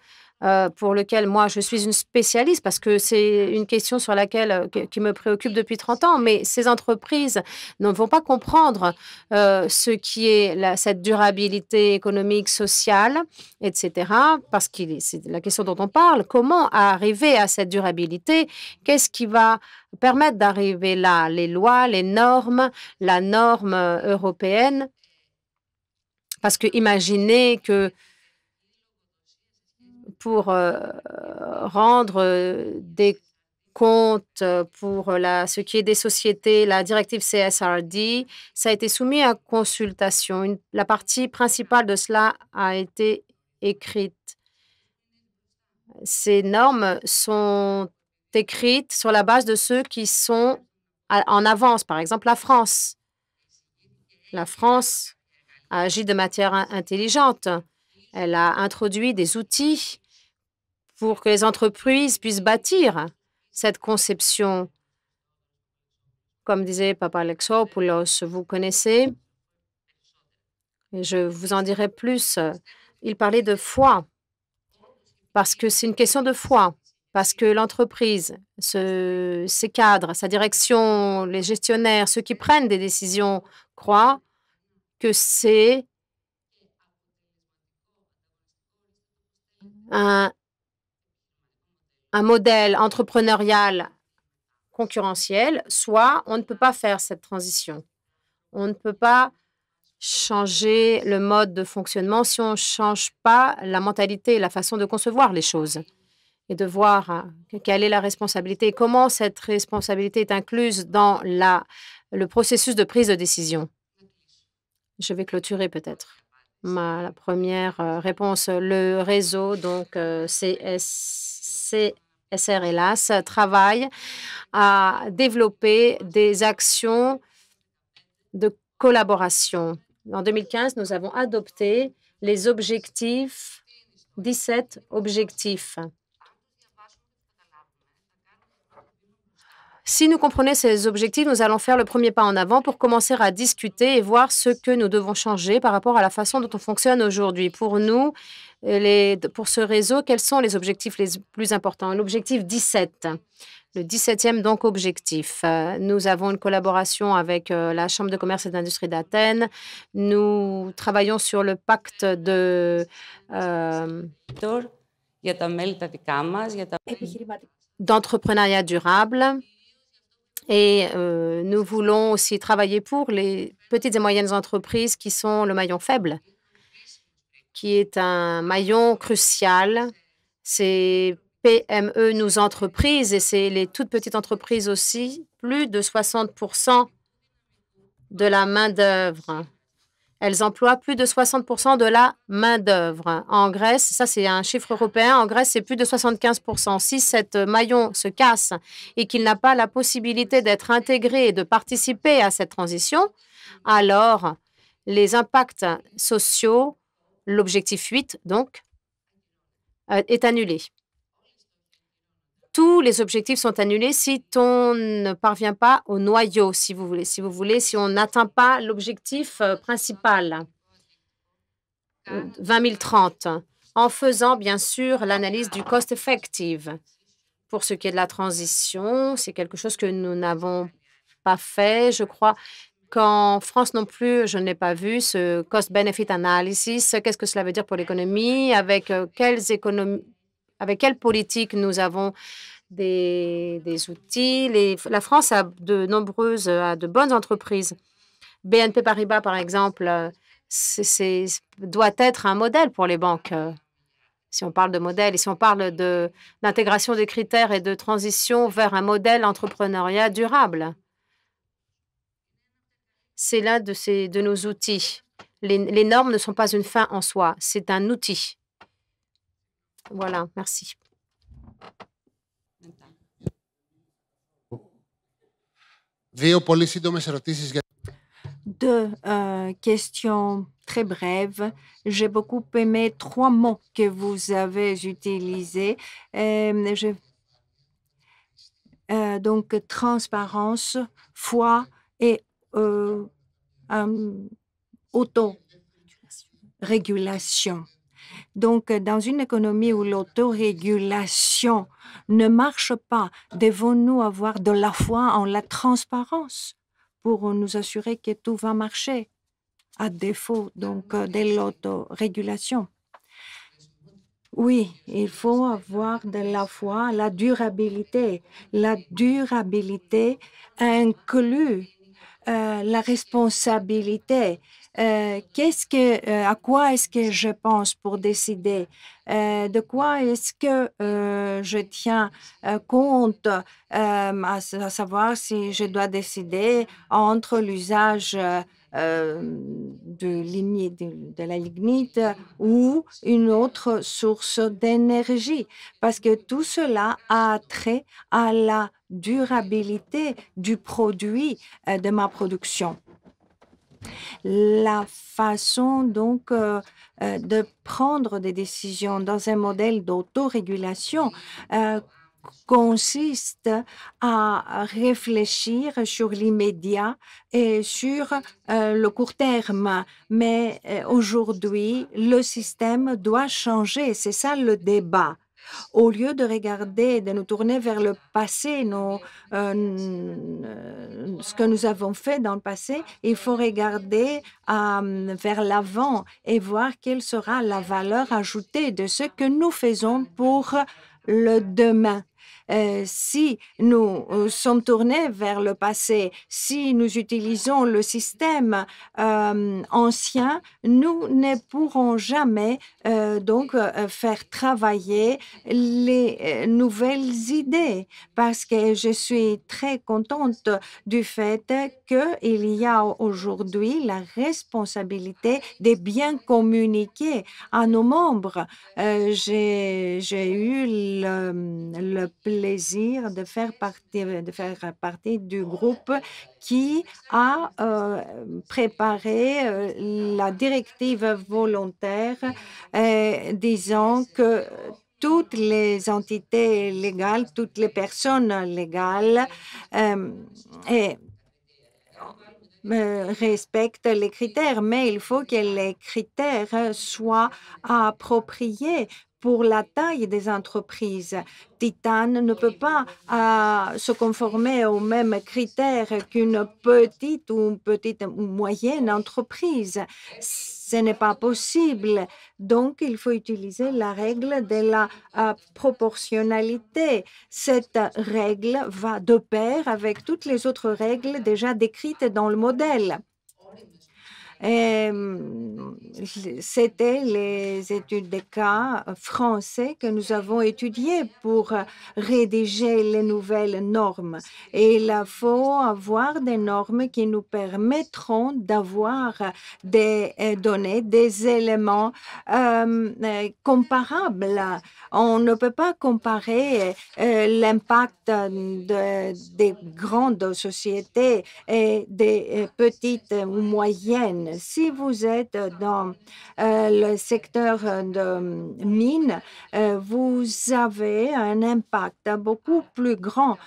pour lequel moi je suis une spécialiste parce que c'est une question sur laquelle qui me préoccupe depuis 30 ans. Mais ces entreprises ne vont pas comprendre ce qui est cette durabilité économique, sociale, etc. Parce que c'est la question dont on parle. Comment arriver à cette durabilité? Qu'est-ce qui va permettre d'arriver là? Les lois, les normes, la norme européenne. Parce que imaginez que pour rendre des comptes pour ce qui est des sociétés, la directive CSRD, ça a été soumis à consultation. La partie principale de cela a été écrite. Ces normes sont écrites sur la base de ceux qui sont en avance. Par exemple, la France. La France a agi de manière intelligente. Elle a introduit des outils pour que les entreprises puissent bâtir cette conception. Comme disait Papa Alexopoulos, vous connaissez, et je vous en dirai plus, il parlait de foi, parce que c'est une question de foi, parce que l'entreprise, ses cadres, sa direction, les gestionnaires, ceux qui prennent des décisions croient que c'est un modèle entrepreneurial concurrentiel, soit on ne peut pas faire cette transition. On ne peut pas changer le mode de fonctionnement si on ne change pas la mentalité et la façon de concevoir les choses et de voir quelle est la responsabilité et comment cette responsabilité est incluse dans le processus de prise de décision. Je vais clôturer peut-être la première réponse. Le réseau, donc SRLAS, travaille à développer des actions de collaboration. En 2015, nous avons adopté les objectifs, 17 objectifs. Si nous comprenons ces objectifs, nous allons faire le premier pas en avant pour commencer à discuter et voir ce que nous devons changer par rapport à la façon dont on fonctionne aujourd'hui. Pour nous, pour ce réseau, quels sont les objectifs les plus importants? L'objectif 17, le 17e donc objectif. Nous avons une collaboration avec la Chambre de commerce et d'industrie d'Athènes. Nous travaillons sur le pacte d'entrepreneuriat durable. Et nous voulons aussi travailler pour les petites et moyennes entreprises qui sont le maillon faible, qui est un maillon crucial. C'est PME, nos entreprises, et c'est les toutes petites entreprises aussi, plus de 60% de la main-d'œuvre. Elles emploient plus de 60% de la main-d'œuvre. En Grèce, ça c'est un chiffre européen, en Grèce c'est plus de 75%. Si ce maillon se casse et qu'il n'a pas la possibilité d'être intégré et de participer à cette transition, alors les impacts sociaux, l'objectif 8 donc, est annulé. tous les objectifs sont annulés si on ne parvient pas au noyau, si vous voulez, si on n'atteint pas l'objectif principal, 2030, en faisant bien sûr l'analyse du cost effective. Pour ce qui est de la transition, c'est quelque chose que nous n'avons pas fait, je crois. Qu'en France non plus, je n'ai pas vu ce cost-benefit analysis. Qu'est-ce que cela veut dire pour l'économie? Avec quelle politique nous avons des outils? La France a de bonnes entreprises. BNP Paribas, par exemple, doit être un modèle pour les banques. Si on parle de modèle et si on parle d'intégration des critères et de transition vers un modèle entrepreneuriat durable. C'est l'un de nos outils. Les normes ne sont pas une fin en soi, c'est un outil. Voilà, merci. Deux questions très brèves. J'ai beaucoup aimé 3 mots que vous avez utilisés. Donc, transparence, foi et autorégulation. Donc, dans une économie où l'autorégulation ne marche pas, devons-nous avoir de la foi en la transparence pour nous assurer que tout va marcher, à défaut donc de l'autorégulation? Oui, il faut avoir de la foi, la durabilité. La durabilité inclut la responsabilité. À quoi est-ce que je pense pour décider? De quoi est-ce que je tiens compte, à savoir si je dois décider entre l'usage de la lignite ou une autre source d'énergie, parce que tout cela a trait à la durabilité du produit de ma production. La façon donc de prendre des décisions dans un modèle d'autorégulation consiste à réfléchir sur l'immédiat et sur le court terme. Mais aujourd'hui, le système doit changer. C'est ça le débat. Au lieu de regarder, de nous tourner vers le passé, ce que nous avons fait dans le passé, il faut regarder vers l'avant et voir quelle sera la valeur ajoutée de ce que nous faisons pour le demain. Si nous sommes tournés vers le passé, si nous utilisons le système ancien, nous ne pourrons jamais faire travailler les nouvelles idées, parce que je suis très contente du fait qu'il y a aujourd'hui la responsabilité de bien communiquer à nos membres. J'ai eu le plaisir de faire partie du groupe qui a préparé la directive volontaire disant que toutes les entités légales, toutes les personnes légales respectent les critères, mais il faut que les critères soient appropriés pour la taille des entreprises. Titan ne peut pas se conformer aux mêmes critères qu'une petite ou moyenne entreprise. Ce n'est pas possible. Donc, il faut utiliser la règle de la proportionnalité. Cette règle va de pair avec toutes les autres règles déjà décrites dans le modèle. C'était les études de cas français que nous avons étudiées pour rédiger les nouvelles normes. Et il faut avoir des normes qui nous permettront d'avoir des données, des éléments comparables. On ne peut pas comparer l'impact des grandes sociétés et des petites ou moyennes. mines. Si vous êtes dans le secteur de mines, vous avez un impact beaucoup plus grand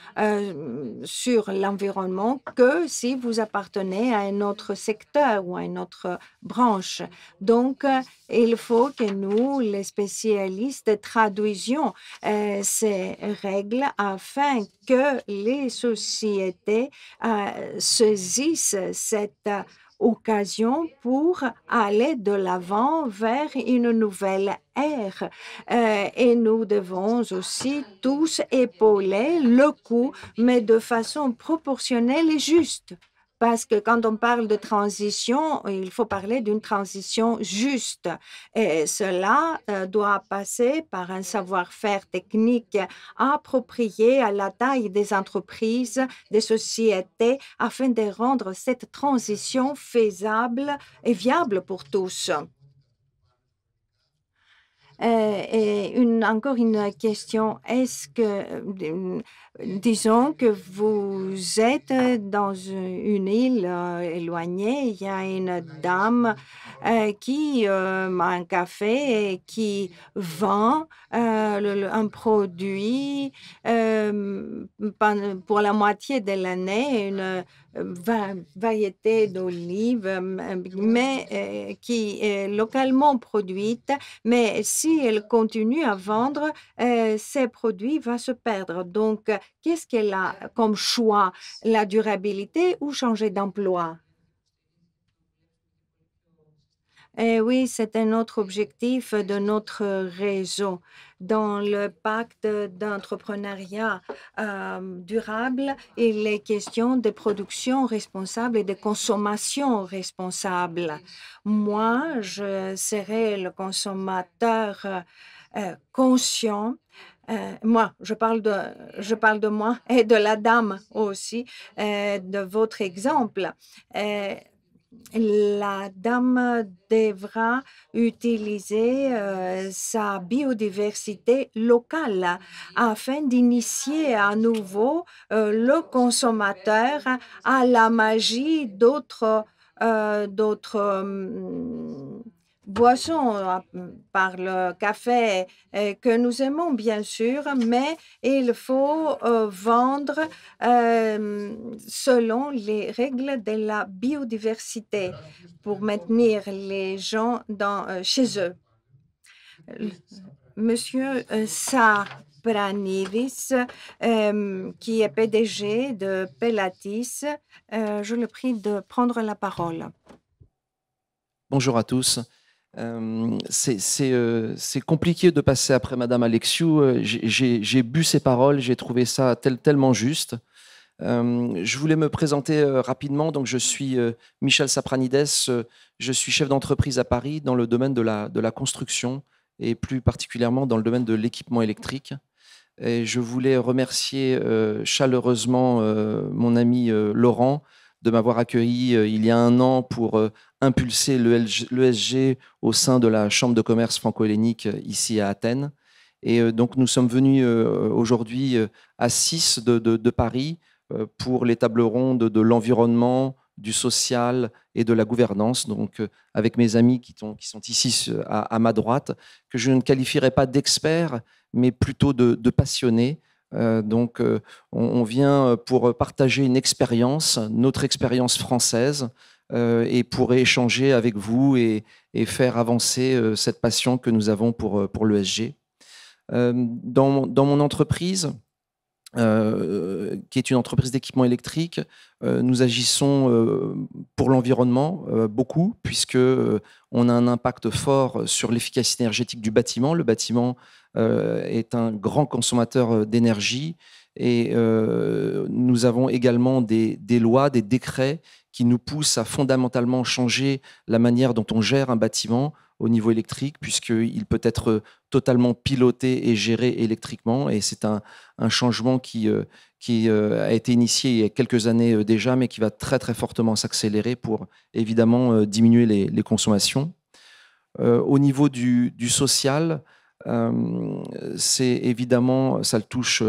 sur l'environnement que si vous appartenez à un autre secteur ou à une autre branche. Donc, il faut que nous, les spécialistes, traduisions ces règles afin que les sociétés saisissent cette occasion pour aller de l'avant vers une nouvelle ère. Et nous devons aussi tous épauler le coût, mais de façon proportionnelle et juste. Parce que quand on parle de transition, il faut parler d'une transition juste. Et cela doit passer par un savoir-faire technique approprié à la taille des entreprises, des sociétés, afin de rendre cette transition faisable et viable pour tous. Et encore une question, est-ce que, disons que vous êtes dans une île éloignée, il y a une dame qui a un café et qui vend un produit pour la moitié de l'année, une variété d'olives, mais qui est localement produite, mais si elle continue à vendre, ces produits vont se perdre. Donc, qu'est-ce qu'elle a comme choix? La durabilité ou changer d'emploi? Oui, c'est un autre objectif de notre réseau. Dans le pacte d'entrepreneuriat durable, il est question de production responsable et de consommation responsable. Moi, je serai le consommateur conscient. Moi, je parle de moi et de la dame aussi, de votre exemple. La dame devra utiliser sa biodiversité locale afin d'initier à nouveau le consommateur à la magie d'autres boissons, par le café que nous aimons bien sûr, mais il faut vendre selon les règles de la biodiversité pour maintenir les gens chez eux. Monsieur Sapranidis, qui est PDG de Pelatis, je le prie de prendre la parole. Bonjour à tous. C'est compliqué de passer après Madame Alexiou. J'ai bu ses paroles, j'ai trouvé ça tellement juste. Je voulais me présenter rapidement. Donc, je suis Michel Sapranides, je suis chef d'entreprise à Paris dans le domaine de la construction et plus particulièrement dans le domaine de l'équipement électrique. Et je voulais remercier chaleureusement mon ami Laurent de m'avoir accueilli il y a un an pour impulser l'ESG au sein de la Chambre de commerce franco-hellénique ici à Athènes. Et donc, nous sommes venus aujourd'hui à 6 de Paris pour les tables rondes de l'environnement, du social et de la gouvernance, donc avec mes amis qui sont ici à ma droite, que je ne qualifierais pas d'experts, mais plutôt de passionnés. Donc, on vient pour partager une expérience, notre expérience française, et pour échanger avec vous et faire avancer cette passion que nous avons pour l'ESG. Dans mon entreprise, qui est une entreprise d'équipement électrique, nous agissons pour l'environnement beaucoup, puisque on a un impact fort sur l'efficacité énergétique du bâtiment. Le bâtiment est un grand consommateur d'énergie et nous avons également des lois, des décrets qui nous poussent à fondamentalement changer la manière dont on gère un bâtiment au niveau électrique, puisqu'il peut être totalement piloté et géré électriquement. Et c'est un changement qui a été initié il y a quelques années déjà, mais qui va très, très fortement s'accélérer pour, évidemment, diminuer les consommations. Au niveau du social, c'est évidemment, ça le touche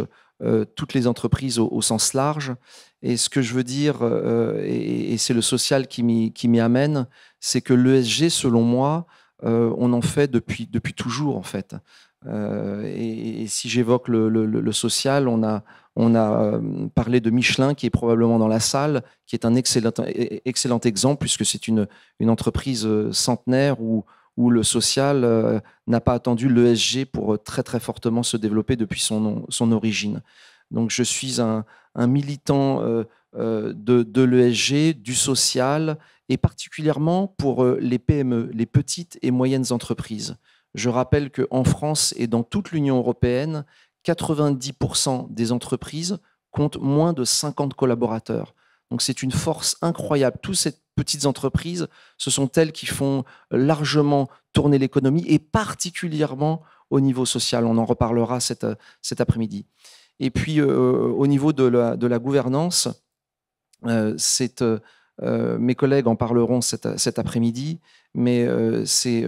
toutes les entreprises au sens large. Et ce que je veux dire, et c'est le social qui m'y amène, c'est que l'ESG, selon moi, on en fait depuis toujours, en fait. Et si j'évoque le social, on a parlé de Michelin, qui est probablement dans la salle, qui est un excellent exemple, puisque c'est une entreprise centenaire où le social n'a pas attendu l'ESG pour très très fortement se développer depuis son origine. Donc je suis un militant de l'ESG, du social, et particulièrement pour les PME, les petites et moyennes entreprises. Je rappelle qu'en France et dans toute l'Union européenne, 90% des entreprises comptent moins de 50 collaborateurs. Donc c'est une force incroyable. Toutes ces petites entreprises, ce sont elles qui font largement tourner l'économie, et particulièrement au niveau social. On en reparlera cet après-midi. Et puis au niveau de la gouvernance, mes collègues en parleront cet après-midi, mais c'est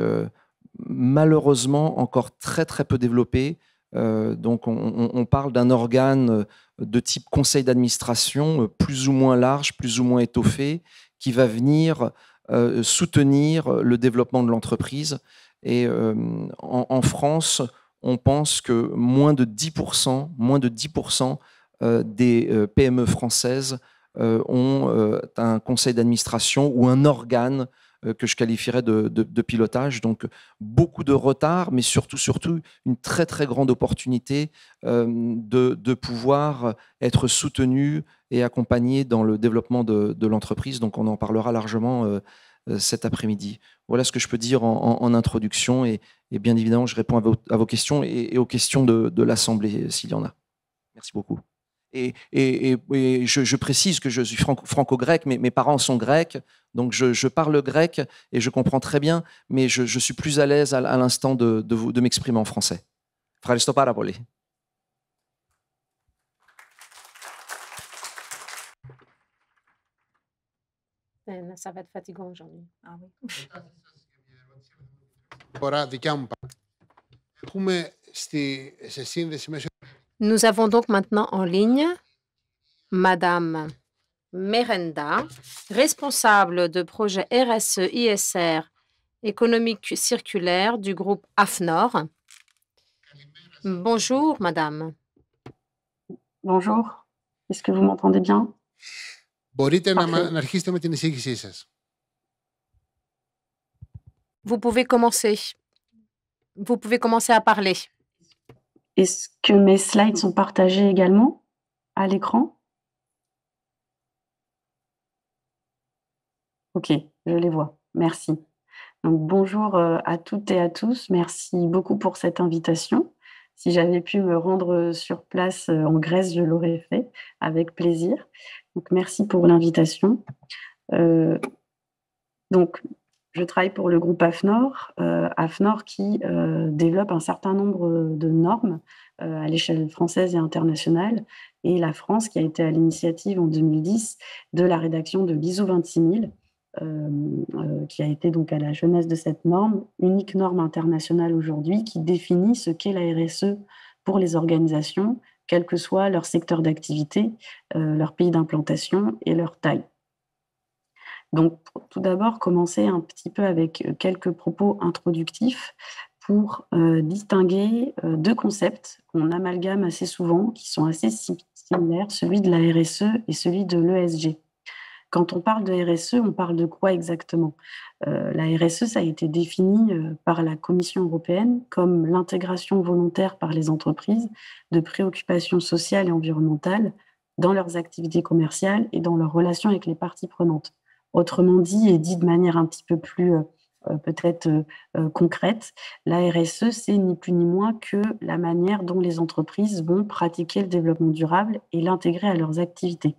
malheureusement encore très très peu développé. Donc on parle d'un organe de type conseil d'administration, plus ou moins large, plus ou moins étoffé, qui va venir soutenir le développement de l'entreprise. Et en France, on pense que moins de 10% des PME françaises ont un conseil d'administration ou un organe que je qualifierais de pilotage. Donc beaucoup de retard, mais surtout une très très grande opportunité de pouvoir être soutenu et accompagné dans le développement de l'entreprise. Donc on en parlera largement cet après-midi. Voilà ce que je peux dire en introduction, et bien évidemment je réponds à vos questions et aux questions de l'Assemblée s'il y en a. Merci beaucoup. Et je précise que je suis franco-grec, mes parents sont grecs, donc je parle grec et je comprends très bien, mais je suis plus à l'aise à l'instant de m'exprimer en français. Ευχαριστώ πάρα πολύ. Ça va être fatigant aujourd'hui. Ah oui. Nous avons donc maintenant en ligne Madame Merenda, responsable de projet RSE ISR économique circulaire du groupe AFNOR. Bonjour, Madame. Bonjour. Est-ce que vous m'entendez bien? Vous pouvez commencer. Vous pouvez commencer à parler. Est-ce que mes slides sont partagés également à l'écran? Ok, je les vois. Merci. Donc, bonjour à toutes et à tous. Merci beaucoup pour cette invitation. Si j'avais pu me rendre sur place en Grèce, je l'aurais fait avec plaisir. Donc, merci pour l'invitation. Donc, je travaille pour le groupe AFNOR, AFNOR qui développe un certain nombre de normes à l'échelle française et internationale, et la France qui a été à l'initiative en 2010 de la rédaction de l'ISO 26000, qui a été donc à la jeunesse de cette norme, unique norme internationale aujourd'hui qui définit ce qu'est la RSE pour les organisations, quel que soit leur secteur d'activité, leur pays d'implantation et leur taille. Donc, tout d'abord, commencer un petit peu avec quelques propos introductifs pour distinguer deux concepts qu'on amalgame assez souvent, qui sont assez similaires, celui de la RSE et celui de l'ESG. Quand on parle de RSE, on parle de quoi exactement? La RSE, ça a été défini par la Commission européenne comme l'intégration volontaire par les entreprises de préoccupations sociales et environnementales dans leurs activités commerciales et dans leurs relations avec les parties prenantes. Autrement dit, et dit de manière un petit peu plus peut-être concrète, la RSE, c'est ni plus ni moins que la manière dont les entreprises vont pratiquer le développement durable et l'intégrer à leurs activités.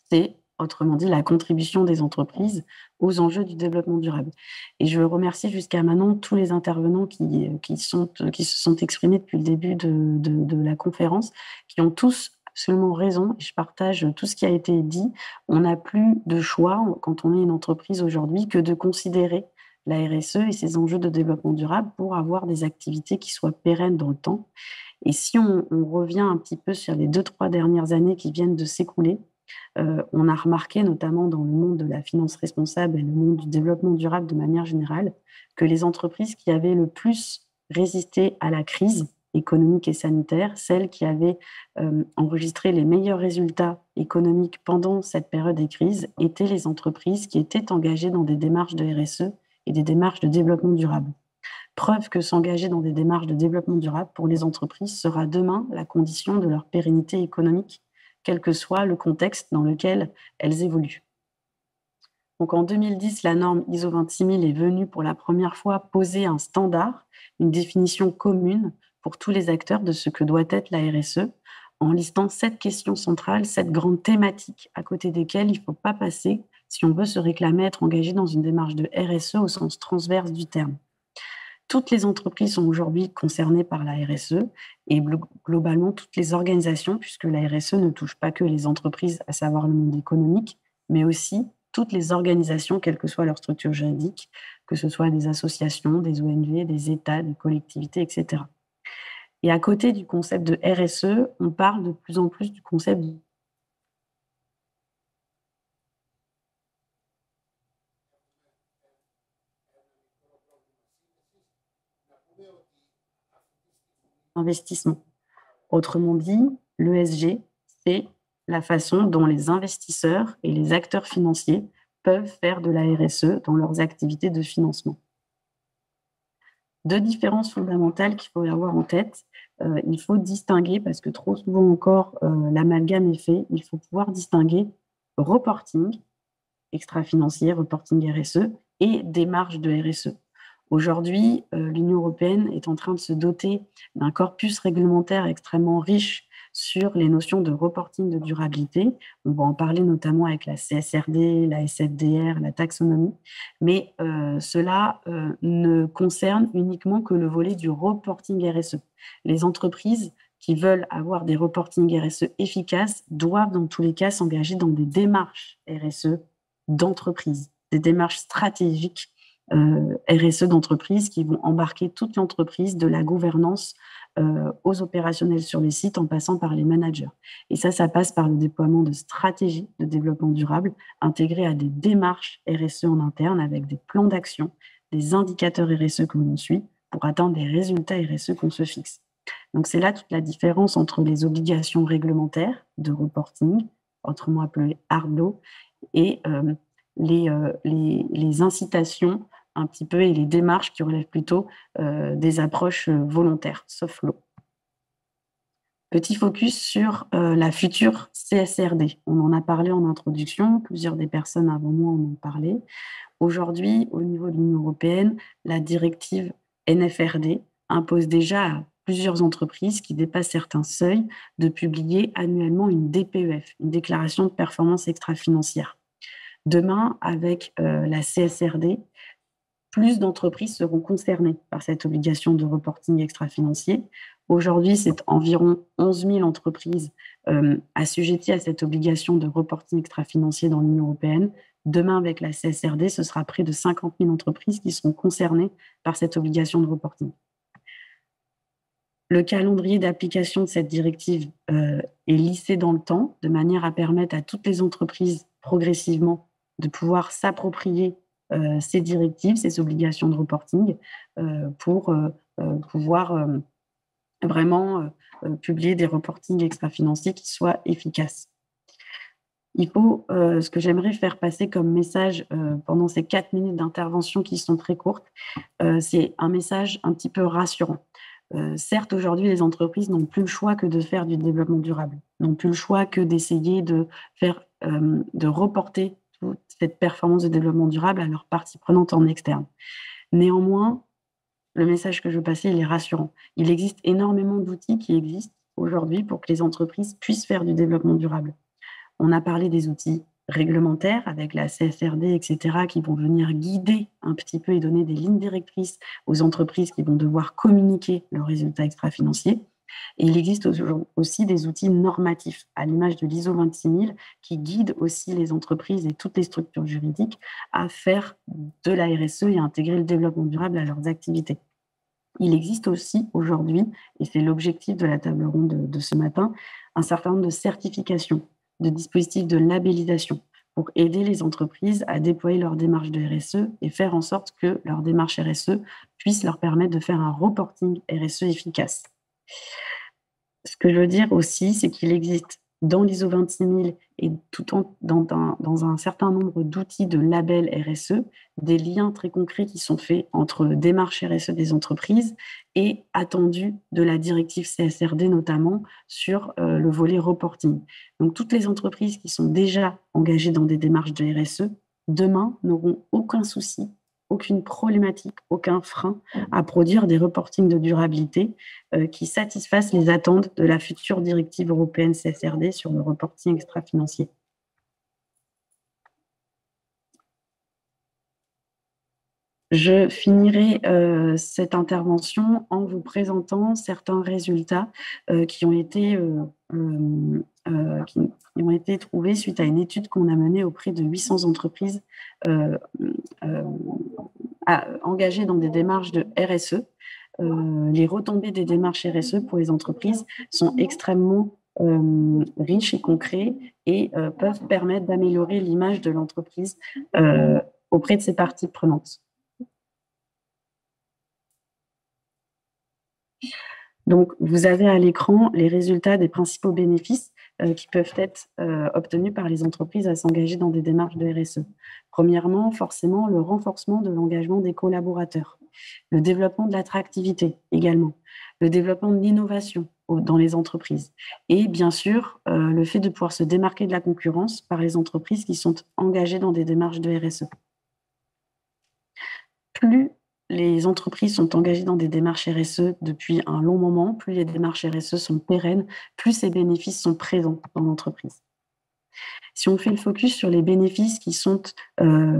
C'est, autrement dit, la contribution des entreprises aux enjeux du développement durable. Et je veux remercier jusqu'à maintenant tous les intervenants qui se sont exprimés depuis le début de la conférence, qui ont tous absolument raison, et je partage tout ce qui a été dit. On n'a plus de choix, quand on est une entreprise aujourd'hui, que de considérer la RSE et ses enjeux de développement durable pour avoir des activités qui soient pérennes dans le temps. Et si on revient un petit peu sur les 2-3 dernières années qui viennent de s'écouler, on a remarqué, notamment dans le monde de la finance responsable et le monde du développement durable de manière générale, que les entreprises qui avaient le plus résisté à la crise économique et sanitaire, celles qui avaient enregistré les meilleurs résultats économiques pendant cette période de crise, étaient les entreprises qui étaient engagées dans des démarches de RSE et des démarches de développement durable. Preuve que s'engager dans des démarches de développement durable pour les entreprises sera demain la condition de leur pérennité économique, quel que soit le contexte dans lequel elles évoluent. Donc en 2010, la norme ISO 26000 est venue pour la première fois poser un standard, une définition commune pour tous les acteurs de ce que doit être la RSE, en listant 7 questions centrales, 7 grandes thématiques à côté desquelles il ne faut pas passer si on veut se réclamer être engagé dans une démarche de RSE au sens transverse du terme. Toutes les entreprises sont aujourd'hui concernées par la RSE et globalement toutes les organisations, puisque la RSE ne touche pas que les entreprises, à savoir le monde économique, mais aussi toutes les organisations, quelle que soit leur structure juridique, que ce soit des associations, des ONG, des États, des collectivités, etc. Et à côté du concept de RSE, on parle de plus en plus du concept d'investissement. Autrement dit, l'ESG, c'est la façon dont les investisseurs et les acteurs financiers peuvent faire de la RSE dans leurs activités de financement. 2 différences fondamentales qu'il faut avoir en tête. Il faut distinguer, parce que trop souvent encore, l'amalgame est fait, il faut pouvoir distinguer reporting extra-financier, reporting RSE, et démarche de RSE. Aujourd'hui, l'Union européenne est en train de se doter d'un corpus réglementaire extrêmement riche sur les notions de reporting de durabilité. On va en parler notamment avec la CSRD, la SFDR, la taxonomie, mais cela ne concerne uniquement que le volet du reporting RSE. Les entreprises qui veulent avoir des reporting RSE efficaces doivent dans tous les cas s'engager dans des démarches RSE d'entreprise, des démarches stratégiques RSE d'entreprise qui vont embarquer toute l'entreprise de la gouvernance aux opérationnels sur les sites en passant par les managers. Et ça passe par le déploiement de stratégies de développement durable intégrées à des démarches RSE en interne avec des plans d'action, des indicateurs RSE que l'on suit pour atteindre des résultats RSE qu'on se fixe. Donc c'est là toute la différence entre les obligations réglementaires de reporting, autrement appelées hard law, et les incitations un petit peu et les démarches qui relèvent plutôt des approches volontaires, soft law. Petit focus sur la future CSRD. On en a parlé en introduction, plusieurs des personnes avant moi en ont parlé. Aujourd'hui, au niveau de l'Union européenne, la directive NFRD impose déjà à plusieurs entreprises qui dépassent certains seuils de publier annuellement une DPEF, une déclaration de performance extra-financière. Demain, avec la CSRD, plus d'entreprises seront concernées par cette obligation de reporting extra-financier. Aujourd'hui, c'est environ 11 000 entreprises assujetties à cette obligation de reporting extra-financier dans l'Union européenne. Demain, avec la CSRD, ce sera près de 50 000 entreprises qui seront concernées par cette obligation de reporting. Le calendrier d'application de cette directive est lissé dans le temps, de manière à permettre à toutes les entreprises progressivement de pouvoir s'approprier ces directives, ces obligations de reporting pour pouvoir vraiment publier des reportings extra-financiers qui soient efficaces. Il faut, ce que j'aimerais faire passer comme message pendant ces 4 minutes d'intervention qui sont très courtes, c'est un message un petit peu rassurant. Certes, aujourd'hui, les entreprises n'ont plus le choix que de faire du développement durable, n'ont plus le choix que d'essayer de faire, de reporter toute cette performance de développement durable à leurs parties prenantes en externe. Néanmoins, le message que je veux passer, il est rassurant. Il existe énormément d'outils qui existent aujourd'hui pour que les entreprises puissent faire du développement durable. On a parlé des outils réglementaires avec la CSRD, etc., qui vont venir guider un petit peu et donner des lignes directrices aux entreprises qui vont devoir communiquer leurs résultats extra-financiers. Et il existe aussi des outils normatifs, à l'image de l'ISO 26000, qui guident aussi les entreprises et toutes les structures juridiques à faire de la RSE et à intégrer le développement durable à leurs activités. Il existe aussi aujourd'hui, et c'est l'objectif de la table ronde de ce matin, un certain nombre de certifications, de dispositifs de labellisation pour aider les entreprises à déployer leur démarche de RSE et faire en sorte que leur démarche RSE puisse leur permettre de faire un reporting RSE efficace. Ce que je veux dire aussi, c'est qu'il existe dans l'ISO 26000 et dans un certain nombre d'outils de labels RSE, des liens très concrets qui sont faits entre démarche RSE des entreprises et attendus de la directive CSRD, notamment sur le volet reporting. Donc, toutes les entreprises qui sont déjà engagées dans des démarches de RSE, demain, n'auront aucun souci, aucune problématique, aucun frein à produire des reportings de durabilité qui satisfassent les attentes de la future directive européenne CSRD sur le reporting extra-financier. Je finirai cette intervention en vous présentant certains résultats qui ont été trouvés suite à une étude qu'on a menée auprès de 800 entreprises engagées dans des démarches de RSE. Les retombées des démarches RSE pour les entreprises sont extrêmement riches et concrets et peuvent permettre d'améliorer l'image de l'entreprise auprès de ses parties prenantes. Donc, vous avez à l'écran les résultats des principaux bénéfices qui peuvent être obtenus par les entreprises à s'engager dans des démarches de RSE. Premièrement, forcément, le renforcement de l'engagement des collaborateurs, le développement de l'attractivité également, le développement de l'innovation dans les entreprises et bien sûr, le fait de pouvoir se démarquer de la concurrence par les entreprises qui sont engagées dans des démarches de RSE. Plus les entreprises sont engagées dans des démarches RSE depuis un long moment, plus les démarches RSE sont pérennes, plus ces bénéfices sont présents dans l'entreprise. Si on fait le focus sur les bénéfices qui sont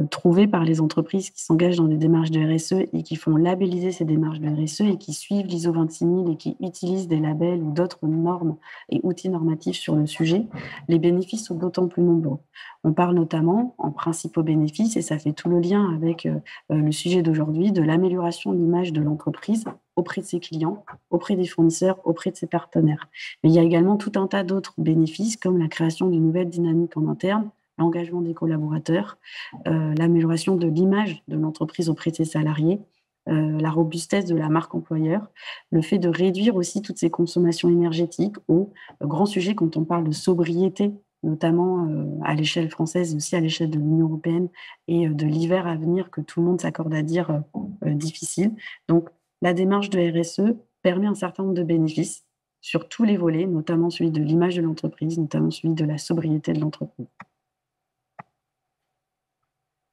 trouvés par les entreprises qui s'engagent dans des démarches de RSE et qui font labelliser ces démarches de RSE et qui suivent l'ISO 26000 et qui utilisent des labels ou d'autres normes et outils normatifs sur le sujet, les bénéfices sont d'autant plus nombreux. On parle notamment, en principaux bénéfices, et ça fait tout le lien avec le sujet d'aujourd'hui, de l'amélioration de l'image de l'entreprise auprès de ses clients, auprès des fournisseurs, auprès de ses partenaires. Mais il y a également tout un tas d'autres bénéfices, comme la création d'une nouvelle dynamique en interne, l'engagement des collaborateurs, l'amélioration de l'image de l'entreprise auprès de ses salariés, la robustesse de la marque employeur, le fait de réduire aussi toutes ces consommations énergétiques au grand sujet quand on parle de sobriété, notamment à l'échelle française, aussi à l'échelle de l'Union européenne et de l'hiver à venir que tout le monde s'accorde à dire difficile. Donc, la démarche de RSE permet un certain nombre de bénéfices sur tous les volets, notamment celui de l'image de l'entreprise, notamment celui de la sobriété de l'entreprise.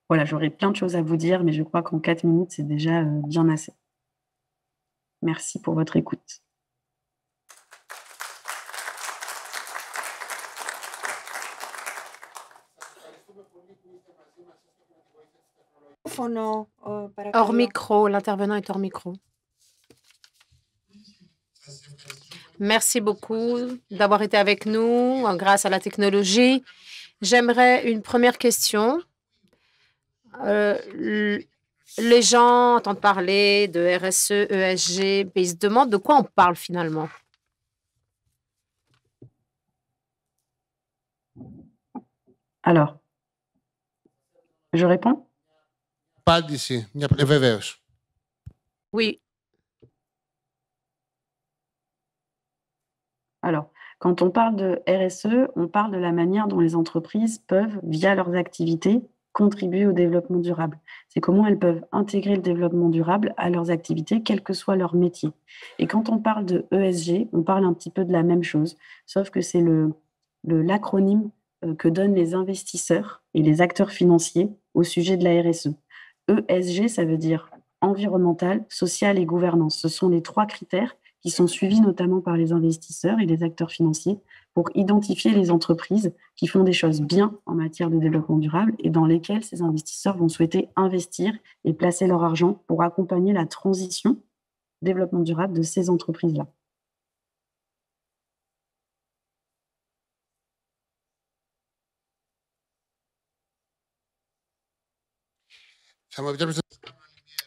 Voilà, j'aurais plein de choses à vous dire, mais je crois qu'en 4 minutes, c'est déjà bien assez. Merci pour votre écoute. Hors micro, l'intervenant est hors micro. Merci beaucoup d'avoir été avec nous grâce à la technologie. J'aimerais une première question. Les gens entendent parler de RSE, ESG, mais ils se demandent de quoi on parle finalement. Alors, je réponds? Oui. Alors, quand on parle de RSE, on parle de la manière dont les entreprises peuvent, via leurs activités, contribuer au développement durable. C'est comment elles peuvent intégrer le développement durable à leurs activités, quel que soit leur métier. Et quand on parle de ESG, on parle un petit peu de la même chose, sauf que c'est l'acronyme que donnent les investisseurs et les acteurs financiers au sujet de la RSE. ESG, ça veut dire environnemental, social et gouvernance. Ce sont les 3 critères qui sont suivis notamment par les investisseurs et les acteurs financiers pour identifier les entreprises qui font des choses bien en matière de développement durable et dans lesquelles ces investisseurs vont souhaiter investir et placer leur argent pour accompagner la transition développement durable de ces entreprises-là.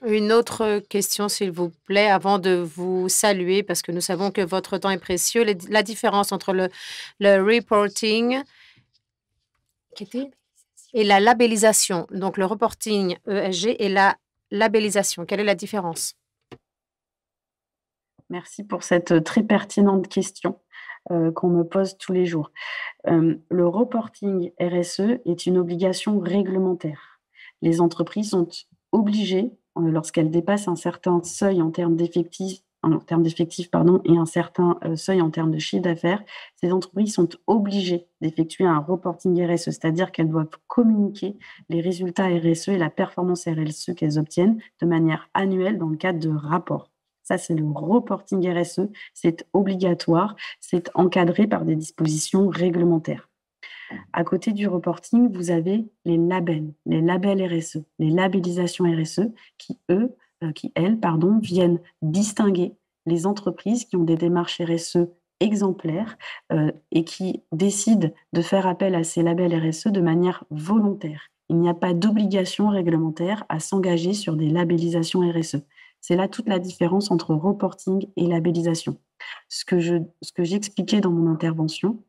Une autre question, s'il vous plaît, avant de vous saluer, parce que nous savons que votre temps est précieux. La différence entre le reporting et la labellisation. Donc, le reporting ESG et la labellisation. Quelle est la différence? Merci pour cette très pertinente question qu'on me pose tous les jours. Le reporting RSE est une obligation réglementaire. Les entreprises sont obligées, lorsqu'elles dépassent un certain seuil en termes d'effectifs, et un certain seuil en termes de chiffre d'affaires, ces entreprises sont obligées d'effectuer un reporting RSE, c'est-à-dire qu'elles doivent communiquer les résultats RSE et la performance RSE qu'elles obtiennent de manière annuelle dans le cadre de rapports. Ça, c'est le reporting RSE, c'est obligatoire, c'est encadré par des dispositions réglementaires. À côté du reporting, vous avez les labels RSE, les labellisations RSE qui, elles, viennent distinguer les entreprises qui ont des démarches RSE exemplaires et qui décident de faire appel à ces labels RSE de manière volontaire. Il n'y a pas d'obligation réglementaire à s'engager sur des labellisations RSE. C'est là toute la différence entre reporting et labellisation. Ce que j'expliquais dans mon intervention,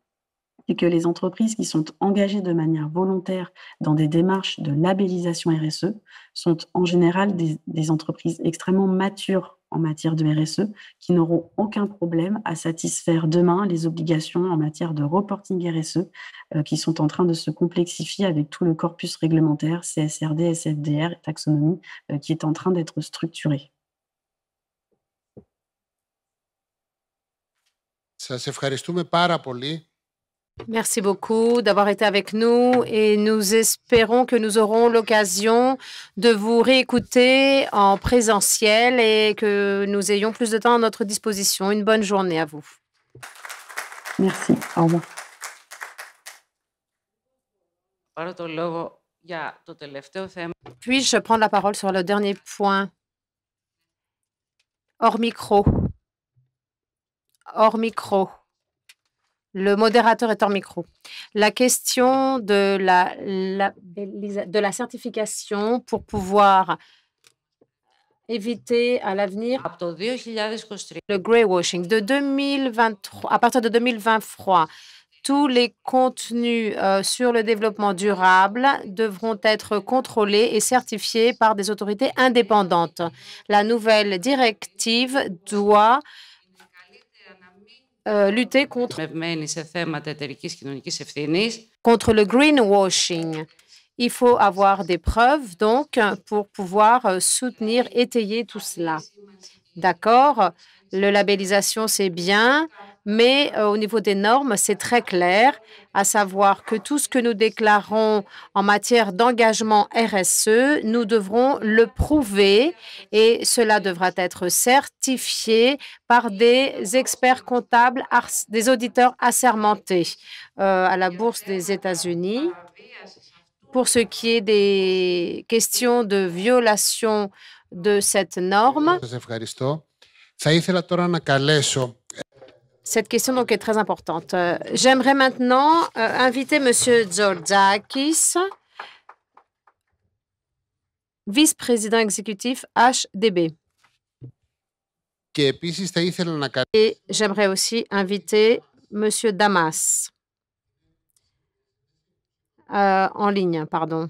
c'est que les entreprises qui sont engagées de manière volontaire dans des démarches de labellisation RSE sont en général des entreprises extrêmement matures en matière de RSE qui n'auront aucun problème à satisfaire demain les obligations en matière de reporting RSE qui sont en train de se complexifier avec tout le corpus réglementaire CSRD, SFDR et taxonomie qui est en train d'être structuré. Σας ευχαριστούμε πάρα πολύ. Merci beaucoup d'avoir été avec nous et nous espérons que nous aurons l'occasion de vous réécouter en présentiel et que nous ayons plus de temps à notre disposition. Une bonne journée à vous. Merci. Au revoir. Puis-je prendre la parole sur le dernier point? Hors micro. Hors micro. Le modérateur est hors micro. La question de la certification pour pouvoir éviter à l'avenir le greenwashing. À partir de 2023, tous les contenus sur le développement durable devront être contrôlés et certifiés par des autorités indépendantes. La nouvelle directive doit lutter contre le greenwashing. Il faut avoir des preuves, donc, pour pouvoir soutenir, étayer tout cela. D'accord, la labellisation, c'est bien, mais au niveau des normes, c'est très clair, à savoir que tout ce que nous déclarons en matière d'engagement RSE, nous devrons le prouver et cela devra être certifié par des experts comptables, des auditeurs assermentés à la Bourse des États-Unis. Pour ce qui est des questions de violation de cette norme, cette question donc est très importante. J'aimerais maintenant inviter M. Georgiakis, vice-président exécutif HDB. Et j'aimerais aussi inviter M. Damas en ligne, pardon.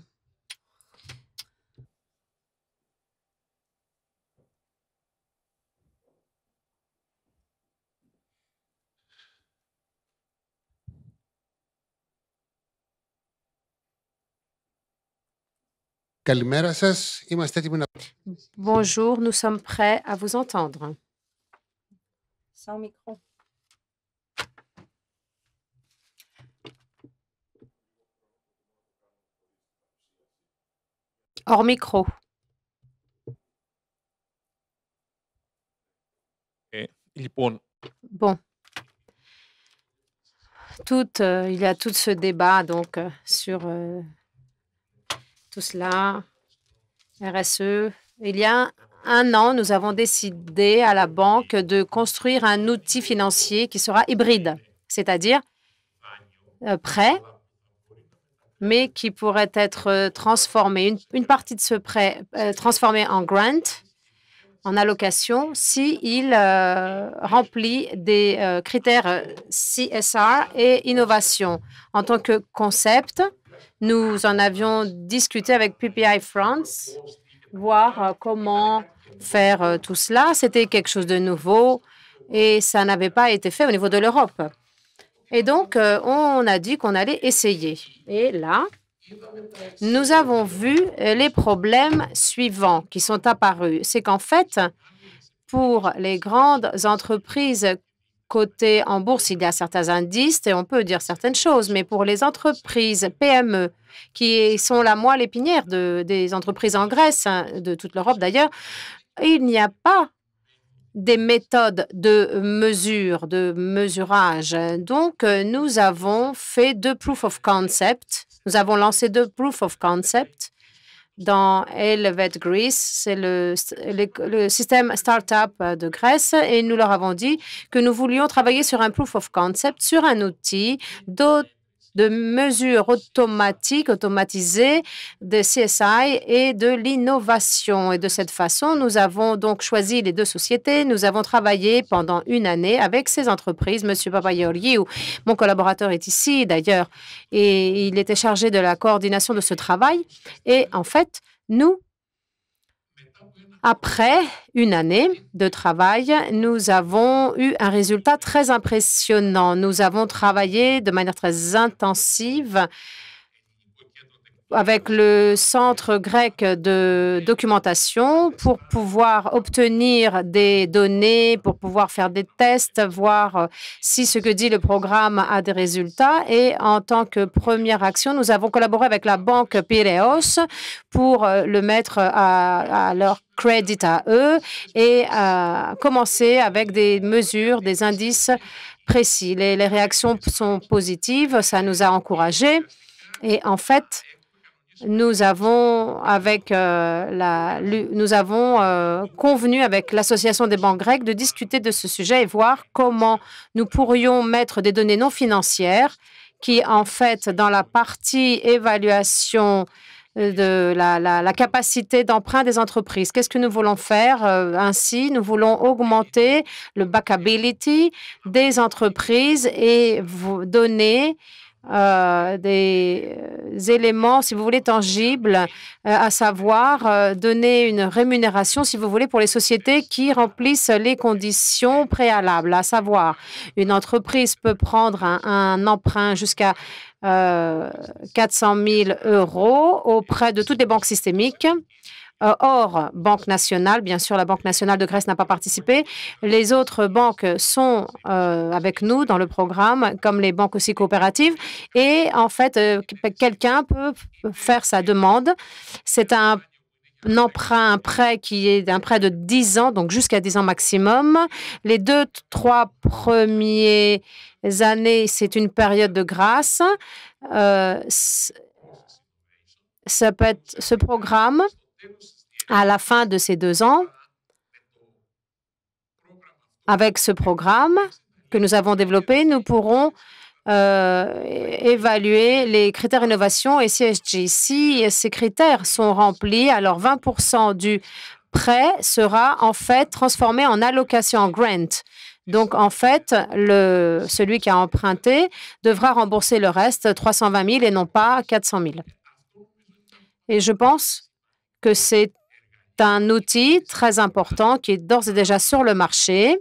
Bonjour, nous sommes prêts à vous entendre. Sans micro. Hors micro. Bon. Il y a tout ce débat donc sur tout cela, RSE. Il y a un an, nous avons décidé à la banque de construire un outil financier qui sera hybride, c'est-à-dire prêt mais qui pourrait être transformé, une partie de ce prêt transformée en grant, en allocation, s'il remplit des critères CSR et innovation. En tant que concept, nous en avions discuté avec PPI France, voir comment faire tout cela. C'était quelque chose de nouveau et ça n'avait pas été fait au niveau de l'Europe. Et donc, on a dit qu'on allait essayer. Et là, nous avons vu les problèmes suivants qui sont apparus. C'est qu'en fait, pour les grandes entreprises cotées en bourse, il y a certains indices et on peut dire certaines choses, mais pour les entreprises PME, qui sont la moelle épinière des entreprises en Grèce, de toute l'Europe d'ailleurs, il n'y a pas des méthodes de mesure, de mesurage. Donc, nous avons fait 2 proof of concept. Nous avons lancé 2 proof of concept dans Elevate Greece, c'est le système Startup de Grèce, et nous leur avons dit que nous voulions travailler sur un proof of concept, sur un outil de mesures automatisées de CSI et de l'innovation. Et de cette façon, nous avons donc choisi les 2 sociétés. Nous avons travaillé pendant 1 année avec ces entreprises. Monsieur Papayoliou, mon collaborateur est ici d'ailleurs, et il était chargé de la coordination de ce travail. Et en fait, nous, après 1 année de travail, nous avons eu un résultat très impressionnant. Nous avons travaillé de manière très intensive avec le Centre grec de documentation pour pouvoir obtenir des données, pour pouvoir faire des tests, voir si ce que dit le programme a des résultats. Et en tant que première action, nous avons collaboré avec la banque Piraeus pour le mettre à leur crédit à eux et commencer avec des mesures, des indices précis. Les réactions sont positives, ça nous a encouragés. Et en fait, nous avons convenu avec l'Association des banques grecques de discuter de ce sujet et voir comment nous pourrions mettre des données non financières qui, en fait, dans la partie évaluation de la capacité d'emprunt des entreprises. Qu'est-ce que nous voulons faire ainsi? Nous voulons augmenter le backability des entreprises et vous donner des éléments, si vous voulez, tangibles, à savoir donner une rémunération, si vous voulez, pour les sociétés qui remplissent les conditions préalables, à savoir une entreprise peut prendre un emprunt jusqu'à 400 000 € auprès de toutes les banques systémiques. Hors Banque nationale, bien sûr, la Banque nationale de Grèce n'a pas participé. Les autres banques sont avec nous dans le programme, comme les banques aussi coopératives. Et en fait, quelqu'un peut faire sa demande. C'est un prêt qui est un prêt de 10 ans, donc jusqu'à 10 ans maximum. Les 2-3 premières années, c'est une période de grâce. Ça peut être ce programme. À la fin de ces 2 ans, avec ce programme que nous avons développé, nous pourrons évaluer les critères innovation et CSG. Si ces critères sont remplis, alors 20% du prêt sera en fait transformé en allocation, en grant. Donc, en fait, celui qui a emprunté devra rembourser le reste, 320 000 et non pas 400 000. Et je pense que c'est un outil très important qui est d'ores et déjà sur le marché.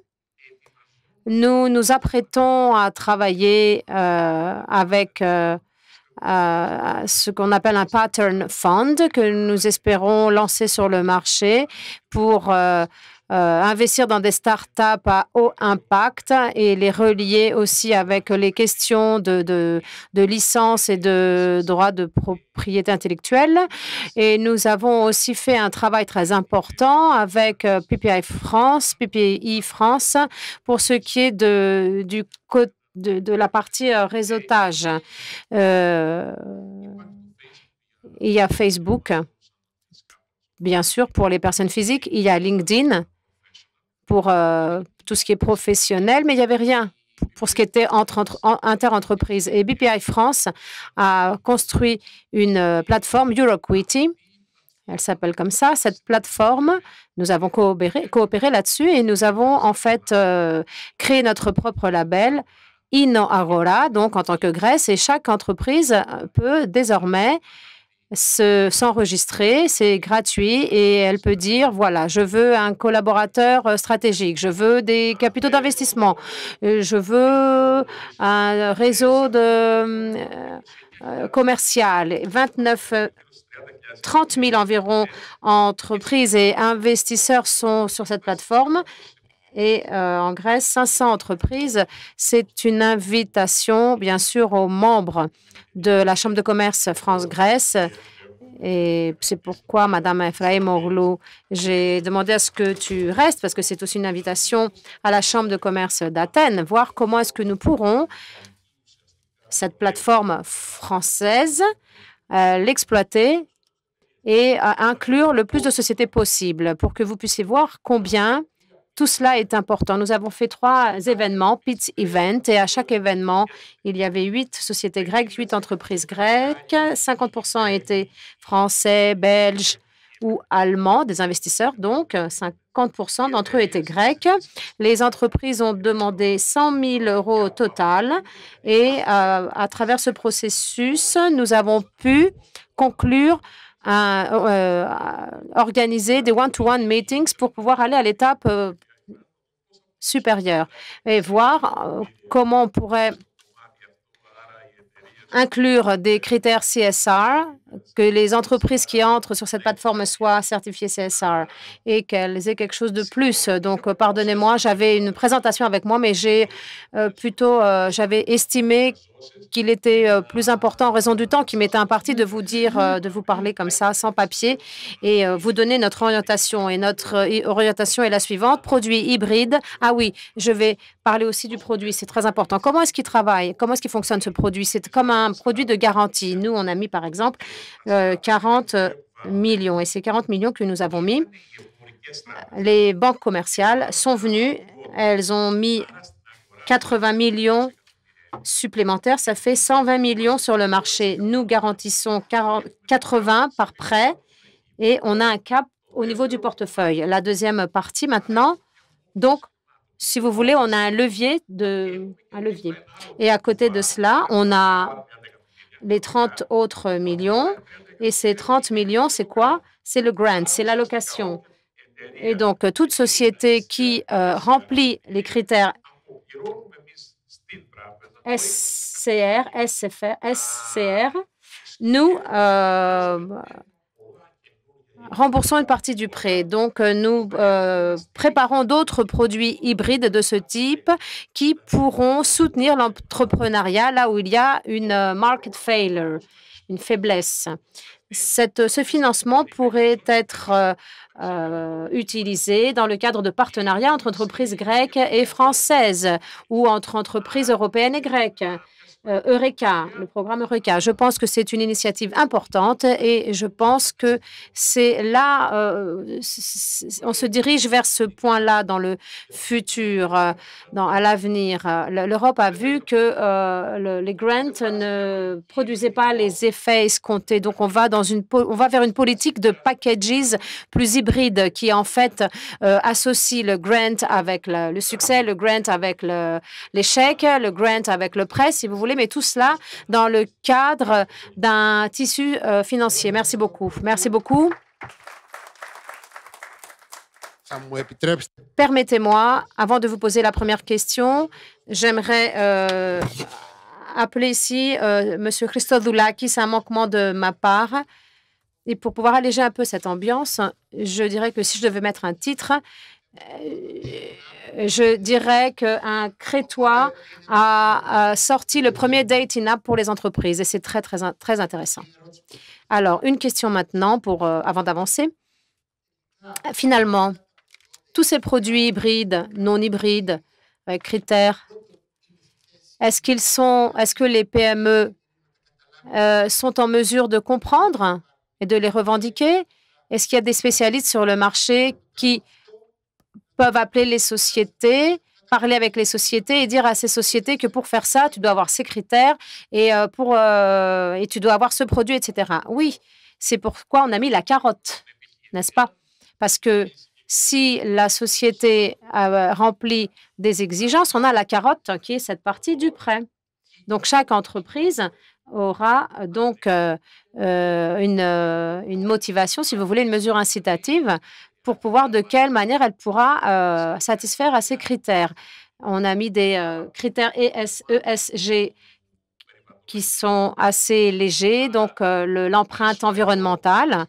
Nous nous apprêtons à travailler avec ce qu'on appelle un pattern fund que nous espérons lancer sur le marché pour investir dans des startups à haut impact et les relier aussi avec les questions de licence et de droit de propriété intellectuelle. Et nous avons aussi fait un travail très important avec PPI France pour ce qui est de la partie réseautage. Il y a Facebook, bien sûr, pour les personnes physiques. Il y a LinkedIn pour tout ce qui est professionnel, mais il n'y avait rien pour ce qui était inter-entreprise. Et BPI France a construit une plateforme, Euroquity. Elle s'appelle comme ça. Cette plateforme, nous avons coopéré là-dessus et nous avons en fait créé notre propre label, InnoAgora, donc en tant que Grèce. Et chaque entreprise peut désormais s'enregistrer, c'est gratuit et elle peut dire, voilà, je veux un collaborateur stratégique, je veux des capitaux d'investissement, je veux un réseau commercial, 30 000 environ entreprises et investisseurs sont sur cette plateforme. Et en Grèce, 500 entreprises. C'est une invitation, bien sûr, aux membres de la Chambre de commerce France-Grèce. Et c'est pourquoi, Madame Efraïmoğlu, j'ai demandé à ce que tu restes, parce que c'est aussi une invitation à la Chambre de commerce d'Athènes, voir comment est-ce que nous pourrons, cette plateforme française, l'exploiter et inclure le plus de sociétés possible pour que vous puissiez voir combien tout cela est important. Nous avons fait 3 événements, Pitch Event, et à chaque événement, il y avait 8 sociétés grecques, 8 entreprises grecques. 50% étaient français, belges ou allemands, des investisseurs. Donc, 50% d'entre eux étaient grecs. Les entreprises ont demandé 100 000 € au total. Et à travers ce processus, nous avons pu conclure organiser des one-to-one meetings pour pouvoir aller à l'étape supérieure et voir comment on pourrait inclure des critères CSR, que les entreprises qui entrent sur cette plateforme soient certifiées CSR et qu'elles aient quelque chose de plus. Donc, pardonnez-moi, j'avais une présentation avec moi, mais j'avais estimé qu'il était plus important en raison du temps qui m'était imparti de vous dire, de vous parler comme ça, sans papier, et vous donner notre orientation. Et notre orientation est la suivante, produit hybride. Ah oui, je vais parler aussi du produit, c'est très important. Comment est-ce qu'il travaille? Comment est-ce qu'il fonctionne ce produit? C'est comme un produit de garantie. Nous, on a mis, par exemple, 40 millions. Et ces 40 millions que nous avons mis, les banques commerciales sont venues, elles ont mis 80 millions supplémentaires, ça fait 120 millions sur le marché. Nous garantissons 80 par prêt et on a un cap au niveau du portefeuille. La deuxième partie maintenant, donc, si vous voulez, on a un levier. Et à côté de cela, on a les 30 autres millions. Et ces 30 millions, c'est quoi? C'est le grant, c'est l'allocation. Et donc, toute société qui remplit les critères SCR, nous remboursons une partie du prêt. Donc, nous préparons d'autres produits hybrides de ce type qui pourront soutenir l'entrepreneuriat là où il y a une market failure, une faiblesse. Ce financement pourrait être utilisé dans le cadre de partenariats entre entreprises grecques et françaises ou entre entreprises européennes et grecques. Eureka, le programme Eureka. Je pense que c'est une initiative importante et je pense que c'est là, on se dirige vers ce point-là dans le futur, à l'avenir. L'Europe a vu que les grants ne produisaient pas les effets escomptés. Donc, on va vers une politique de packages plus hybride qui, en fait, associe le grant avec le succès, le grant avec l'échec, le grant avec le prêt, si vous voulez, mais tout cela dans le cadre d'un tissu financier. Merci beaucoup. Merci beaucoup. Permettez-moi, avant de vous poser la première question, j'aimerais appeler ici M. Christodoulakis, un manquement de ma part. Et pour pouvoir alléger un peu cette ambiance, je dirais que si je devais mettre un titre, je dirais qu'un Crétois a sorti le premier dating app pour les entreprises et c'est très, très, très intéressant. Alors, une question maintenant avant d'avancer. Finalement, tous ces produits hybrides, non hybrides, avec critères, est-ce que les PME sont en mesure de comprendre et de les revendiquer? Est-ce qu'il y a des spécialistes sur le marché qui peuvent appeler les sociétés parler avec les sociétés et dire à ces sociétés que pour faire ça, tu dois avoir ces critères et tu dois avoir ce produit, etc. Oui, c'est pourquoi on a mis la carotte, n'est-ce pas? Parce que si la société remplit des exigences, on a la carotte qui est cette partie du prêt. Donc, chaque entreprise aura donc une motivation, si vous voulez, une mesure incitative pour pouvoir de quelle manière elle pourra satisfaire à ces critères. On a mis des critères ESG qui sont assez légers, donc l'empreinte environnementale.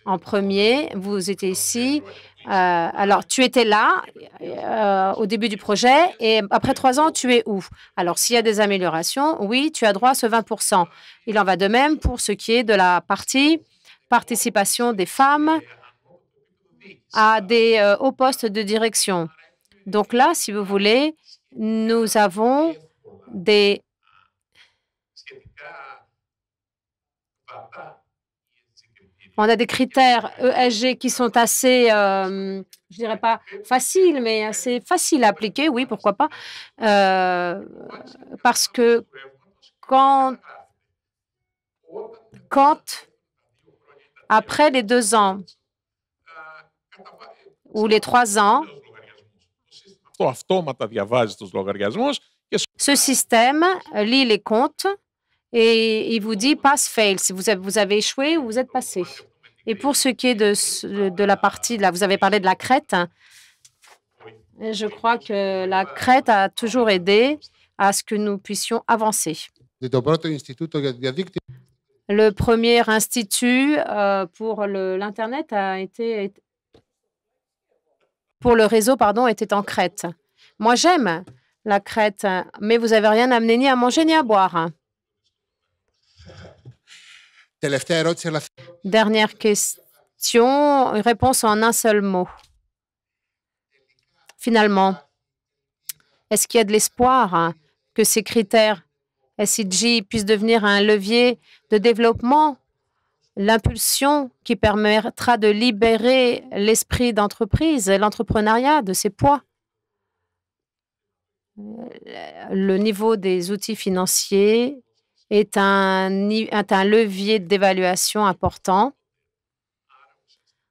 En premier, vous étiez ici. Alors, tu étais là au début du projet et après 3 ans, tu es où? Alors, s'il y a des améliorations, oui, tu as droit à ce 20%. Il en va de même pour ce qui est de la partie participation des femmes à des hauts postes de direction. Donc là, si vous voulez, nous avons des critères ESG qui sont assez, je dirais pas faciles, mais assez faciles à appliquer, oui, pourquoi pas, parce que quand après les 2 ans ou les 3 ans, ce système lit les comptes et il vous dit pass-fail, si vous avez échoué ou vous êtes passé. Et pour ce qui est de la partie, là, vous avez parlé de la Crète. Je crois que la Crète a toujours aidé à ce que nous puissions avancer. Le premier institut pour l'Internet pour le réseau, pardon, était en Crète. Moi, j'aime la Crète, mais vous n'avez rien amené ni à manger ni à boire. Dernière question, réponse en un seul mot. Finalement, est-ce qu'il y a de l'espoir que ces critères SDG puissent devenir un levier de développement, l'impulsion qui permettra de libérer l'esprit d'entreprise, l'entrepreneuriat de ses poids? Le niveau des outils financiers est un levier d'évaluation important.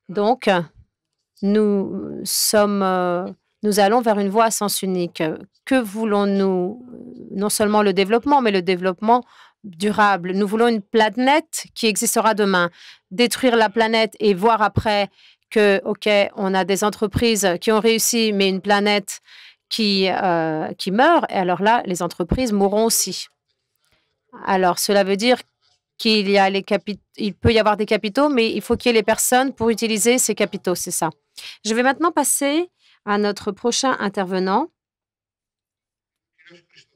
Donc, nous allons vers une voie à sens unique. Que voulons-nous? Non seulement le développement, mais le développement durable. Nous voulons une planète qui existera demain. Détruire la planète et voir après que, OK, on a des entreprises qui ont réussi, mais une planète qui meurt, et alors là, les entreprises mourront aussi. Alors, cela veut dire qu'il peut y avoir des capitaux, mais il faut qu'il y ait les personnes pour utiliser ces capitaux, c'est ça. Je vais maintenant passer à notre prochain intervenant,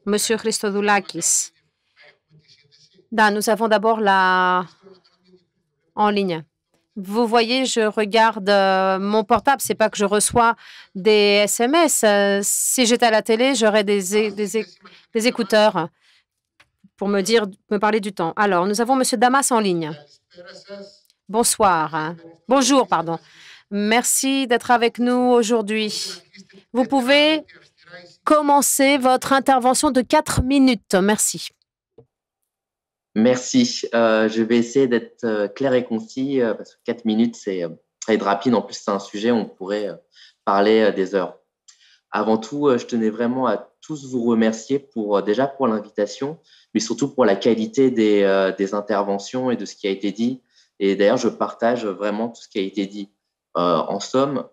Monsieur Christodoulakis. Nous avons d'abord en ligne. Vous voyez, je regarde mon portable, c'est pas que je reçois des SMS. Si j'étais à la télé, j'aurais des écouteurs pour me parler du temps. Alors, nous avons Monsieur Damas en ligne. Bonsoir. Bonjour, pardon. Merci d'être avec nous aujourd'hui. Vous pouvez commencer votre intervention de 4 minutes. Merci. Merci. Je vais essayer d'être clair et concis parce que 4 minutes, ça va être rapide. En plus, c'est un sujet où on pourrait parler des heures. Avant tout, je tenais vraiment à tous vous remercier déjà pour l'invitation, mais surtout pour la qualité des interventions et de ce qui a été dit. Et d'ailleurs, je partage vraiment tout ce qui a été dit. En somme,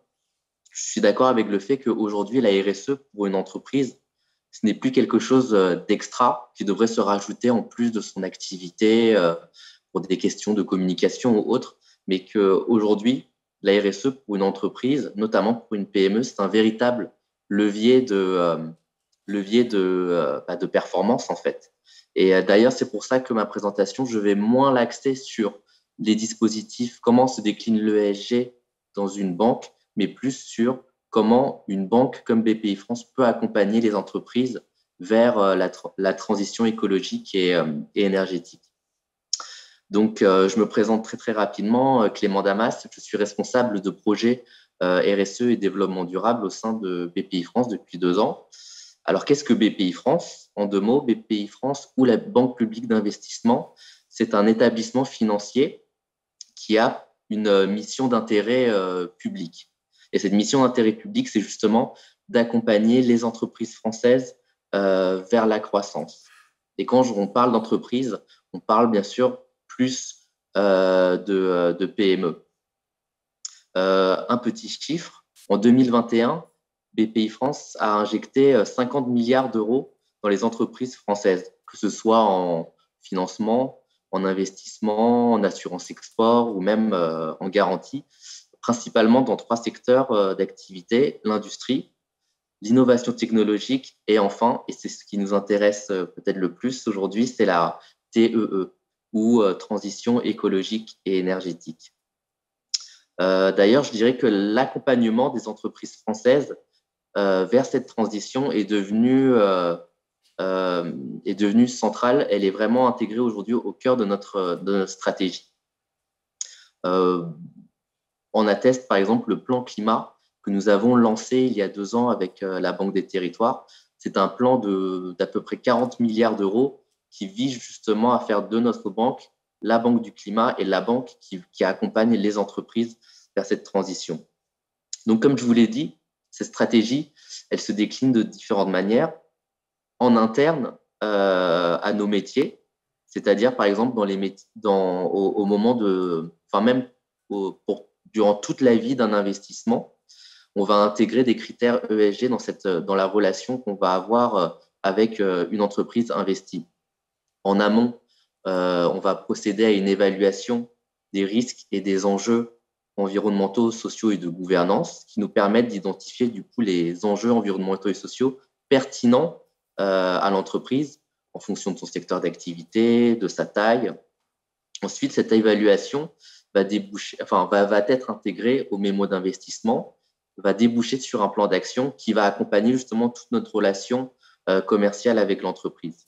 je suis d'accord avec le fait qu'aujourd'hui, la RSE pour une entreprise, ce n'est plus quelque chose d'extra qui devrait se rajouter en plus de son activité pour des questions de communication ou autres, mais qu'aujourd'hui, la RSE pour une entreprise, notamment pour une PME, c'est un véritable levier de performance en fait. Et d'ailleurs, c'est pour ça que ma présentation, je vais moins l'axer sur les dispositifs, comment se décline l'ESG dans une banque, mais plus sur comment une banque comme BPI France peut accompagner les entreprises vers la transition écologique et énergétique. Donc, je me présente très, très rapidement. Clément Damas, je suis responsable de projet RSE et développement durable au sein de BPI France depuis 2 ans. Alors, qu'est-ce que BPI France? En 2 mots, BPI France ou la Banque publique d'investissement, c'est un établissement financier qui a une mission d'intérêt public. Et cette mission d'intérêt public, c'est justement d'accompagner les entreprises françaises vers la croissance. Et quand on parle d'entreprise, on parle bien sûr plus de PME. Un petit chiffre, en 2021, BPI France a injecté 50 milliards d'euros dans les entreprises françaises, que ce soit en financement, en investissement, en assurance export ou même en garantie, principalement dans 3 secteurs d'activité, l'industrie, l'innovation technologique et enfin, et c'est ce qui nous intéresse peut-être le plus aujourd'hui, c'est la TEE ou transition écologique et énergétique. D'ailleurs, je dirais que l'accompagnement des entreprises françaises vers cette transition est devenu centrale. Elle est vraiment intégrée aujourd'hui au cœur de notre stratégie. On atteste par exemple le plan climat que nous avons lancé il y a 2 ans avec la Banque des Territoires. C'est un plan d'à peu près 40 milliards d'euros qui vise justement à faire de notre banque la banque du climat et la banque qui accompagne les entreprises vers cette transition. Donc, comme je vous l'ai dit, cette stratégie, elle se décline de différentes manières. En interne à nos métiers, c'est-à-dire par exemple au moment de, enfin même durant toute la vie d'un investissement, on va intégrer des critères ESG dans la relation qu'on va avoir avec une entreprise investie. En amont, on va procéder à une évaluation des risques et des enjeux environnementaux, sociaux et de gouvernance qui nous permettent d'identifier du coup les enjeux environnementaux et sociaux pertinents à l'entreprise en fonction de son secteur d'activité, de sa taille. Ensuite, cette évaluation va être intégrée au mémo d'investissement, va déboucher sur un plan d'action qui va accompagner justement toute notre relation commerciale avec l'entreprise.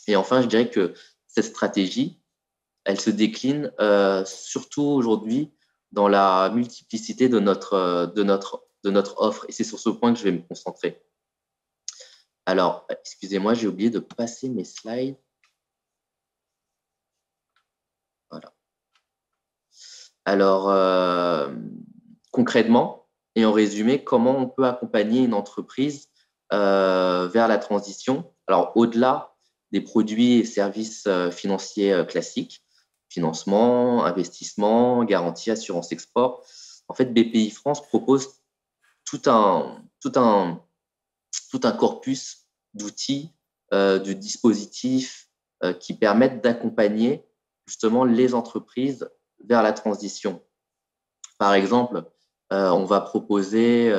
Et enfin, je dirais que cette stratégie, elle se décline surtout aujourd'hui dans la multiplicité de notre offre. Et c'est sur ce point que je vais me concentrer. Alors, excusez-moi, j'ai oublié de passer mes slides. Voilà. Alors, concrètement et en résumé, comment on peut accompagner une entreprise vers la transition? Alors, au-delà des produits et services financiers classiques, financement, investissement, garantie, assurance export, en fait, BPI France propose tout un corpus d'outils, de dispositifs qui permettent d'accompagner justement les entreprises vers la transition. Par exemple, on va proposer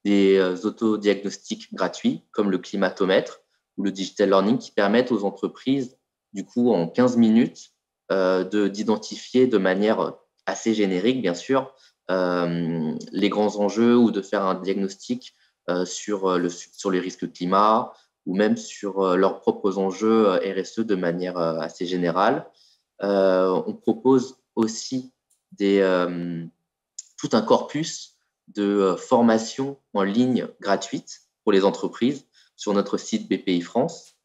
des autodiagnostics gratuits comme le climatomètre ou le digital learning qui permettent aux entreprises, du coup, en 15 minutes, d'identifier de manière assez générique, bien sûr, les grands enjeux ou de faire un diagnostic sur les risques climat ou même sur leurs propres enjeux RSE de manière assez générale. On propose aussi tout un corpus de formation en ligne gratuite pour les entreprises sur notre site BPI France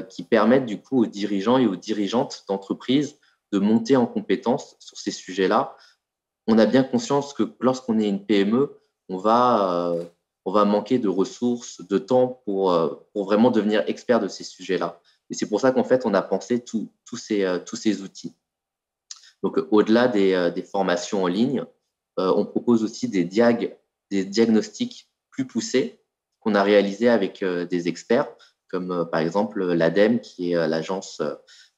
qui permettent du coup aux dirigeants et aux dirigeantes d'entreprises de monter en compétences sur ces sujets-là. On a bien conscience que lorsqu'on est une PME, on va manquer de ressources, de temps pour vraiment devenir expert de ces sujets-là. Et c'est pour ça qu'en fait, on a pensé tous ces outils. Donc, au-delà des formations en ligne, on propose aussi des diagnostics plus poussés qu'on a réalisés avec des experts, comme par exemple l'ADEME, qui est l'agence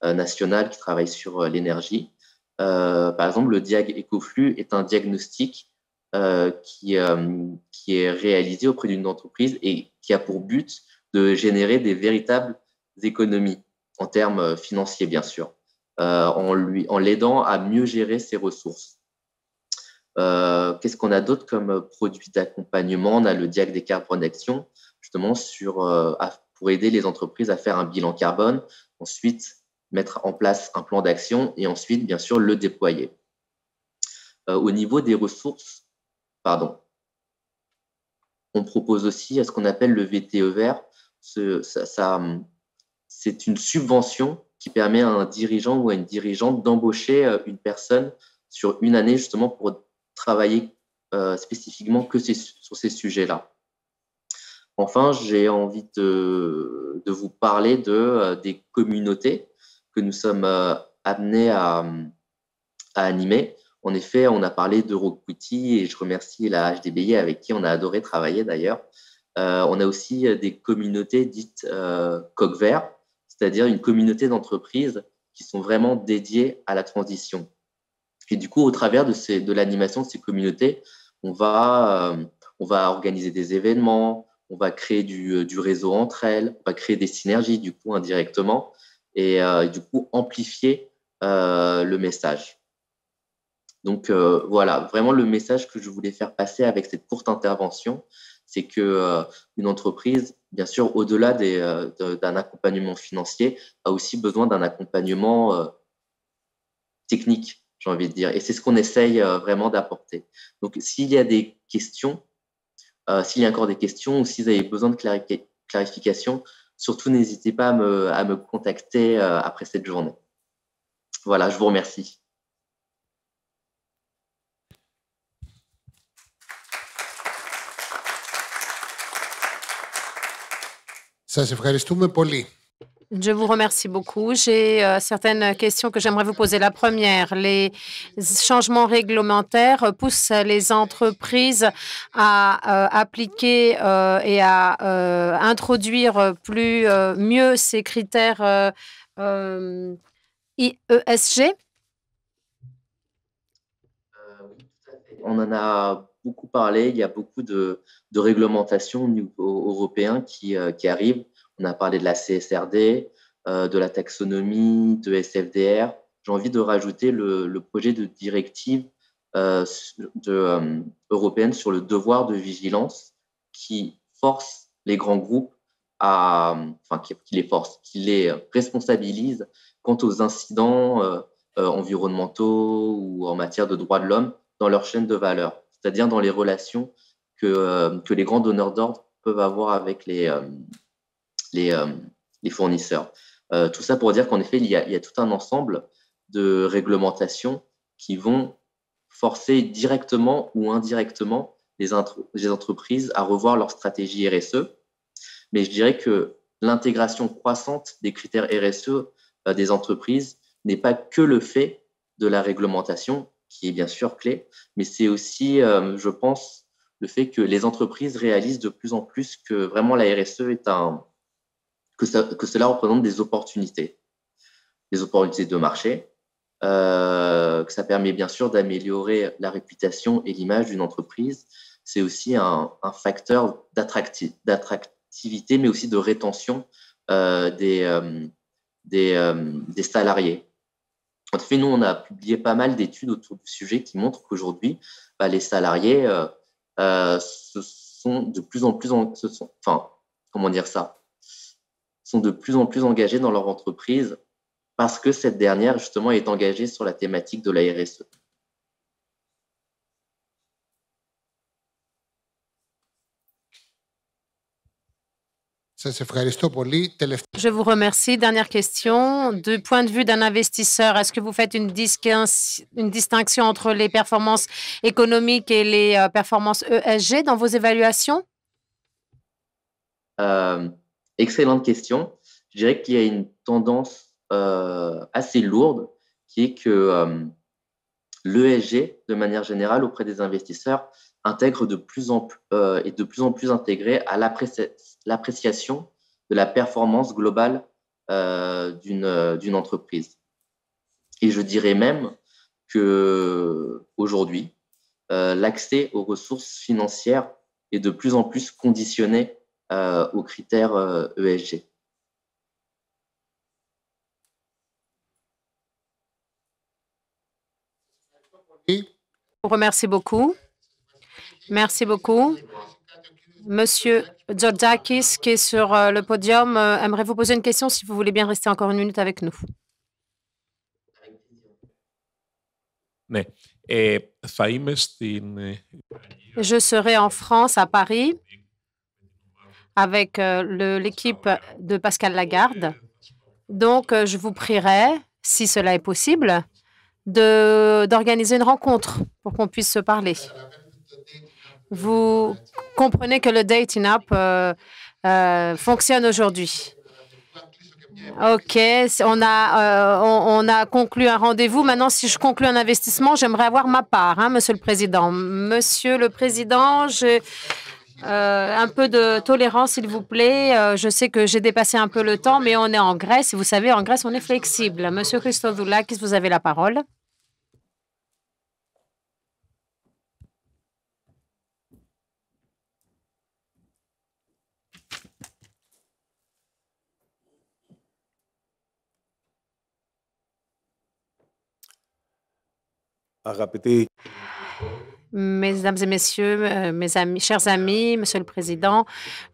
nationale qui travaille sur l'énergie. Par exemple, le Diag Ecoflux est un diagnostic qui est réalisé auprès d'une entreprise et qui a pour but de générer des véritables économies en termes financiers, bien sûr, en l'aidant à mieux gérer ses ressources. Qu'est-ce qu'on a d'autre comme produit d'accompagnement? On a le Diag des carbones d'action, justement pour aider les entreprises à faire un bilan carbone, ensuite mettre en place un plan d'action et ensuite, bien sûr, le déployer. Au niveau des ressources, Pardon. On propose aussi ce qu'on appelle le VTE vert. C'est une subvention qui permet à un dirigeant ou à une dirigeante d'embaucher une personne sur une année justement pour travailler spécifiquement que sur ces sujets-là. Enfin, j'ai envie de vous parler des communautés que nous sommes amenés à animer. En effet, on a parlé d'Euroquity et je remercie la HDBI avec qui on a adoré travailler d'ailleurs. On a aussi des communautés dites coq vert, c'est-à-dire une communauté d'entreprises qui sont vraiment dédiées à la transition. Et du coup, au travers de l'animation de ces communautés, on va organiser des événements, on va créer du réseau entre elles, on va créer des synergies du coup indirectement et du coup amplifier le message. Donc voilà, vraiment le message que je voulais faire passer avec cette courte intervention, c'est que une entreprise, bien sûr, au-delà d'un accompagnement financier, a aussi besoin d'un accompagnement technique, j'ai envie de dire. Et c'est ce qu'on essaye vraiment d'apporter. Donc, s'il y a des questions, s'il y a encore des questions ou si vous avez besoin de clarification, surtout n'hésitez pas à me contacter après cette journée. Voilà, je vous remercie. Σας ευχαριστούμε πολύ. Je vous remercie beaucoup. J'ai certaines questions que j'aimerais vous poser. La première, les changements réglementaires poussent les entreprises à appliquer et à introduire mieux ces critères ESG. Oui, tout à fait. On en a beaucoup parlé. Il y a beaucoup de réglementations au niveau européen qui arrivent. On a parlé de la CSRD, de la taxonomie, de SFDR. J'ai envie de rajouter le projet de directive européenne sur le devoir de vigilance qui force les grands groupes qui les responsabilise quant aux incidents environnementaux ou en matière de droits de l'homme dans leur chaîne de valeur, c'est-à-dire dans les relations que les grands donneurs d'ordre peuvent avoir avec les fournisseurs. Tout ça pour dire qu'en effet, il y a tout un ensemble de réglementations qui vont forcer directement ou indirectement les entreprises à revoir leur stratégie RSE. Mais je dirais que l'intégration croissante des critères RSE des entreprises n'est pas que le fait de la réglementation, qui est bien sûr clé, mais c'est aussi, je pense, le fait que les entreprises réalisent de plus en plus que vraiment la RSE est que cela représente des opportunités de marché, que ça permet bien sûr d'améliorer la réputation et l'image d'une entreprise. C'est aussi un facteur d'attractivité, mais aussi de rétention des salariés. En fait, nous, on a publié pas mal d'études autour du sujet qui montrent qu'aujourd'hui, les salariés sont de plus en plus sont de plus en plus engagés dans leur entreprise parce que cette dernière, justement, est engagée sur la thématique de la RSE. Je vous remercie. Dernière question. Du point de vue d'un investisseur, est-ce que vous faites une distinction entre les performances économiques et les performances ESG dans vos évaluations? Excellente question. Je dirais qu'il y a une tendance assez lourde qui est que l'ESG, de manière générale, auprès des investisseurs, intègre de plus en plus intégré à l'appréciation de la performance globale d'une entreprise. Et je dirais même qu'aujourd'hui, l'accès aux ressources financières est de plus en plus conditionné aux critères ESG. Je vous remercie beaucoup. Merci beaucoup. Monsieur Georgiakis, qui est sur le podium, aimerait vous poser une question si vous voulez bien rester encore une minute avec nous. Ναι. Je serai en France, à Paris, avec l'équipe de Pascal Lagarde. Donc, je vous prierai, si cela est possible, d'organiser une rencontre pour qu'on puisse se parler. Vous comprenez que le Dating App fonctionne aujourd'hui. OK, on a conclu un rendez-vous. Maintenant, si je conclue un investissement, j'aimerais avoir ma part, hein, Monsieur le Président. Monsieur le Président, un peu de tolérance, s'il vous plaît. Je sais que j'ai dépassé un peu le temps, mais on est en Grèce et vous savez, en Grèce, on est flexible. Monsieur Christodoulakis, vous avez la parole. Mesdames et messieurs, mes amis, chers amis, Monsieur le Président,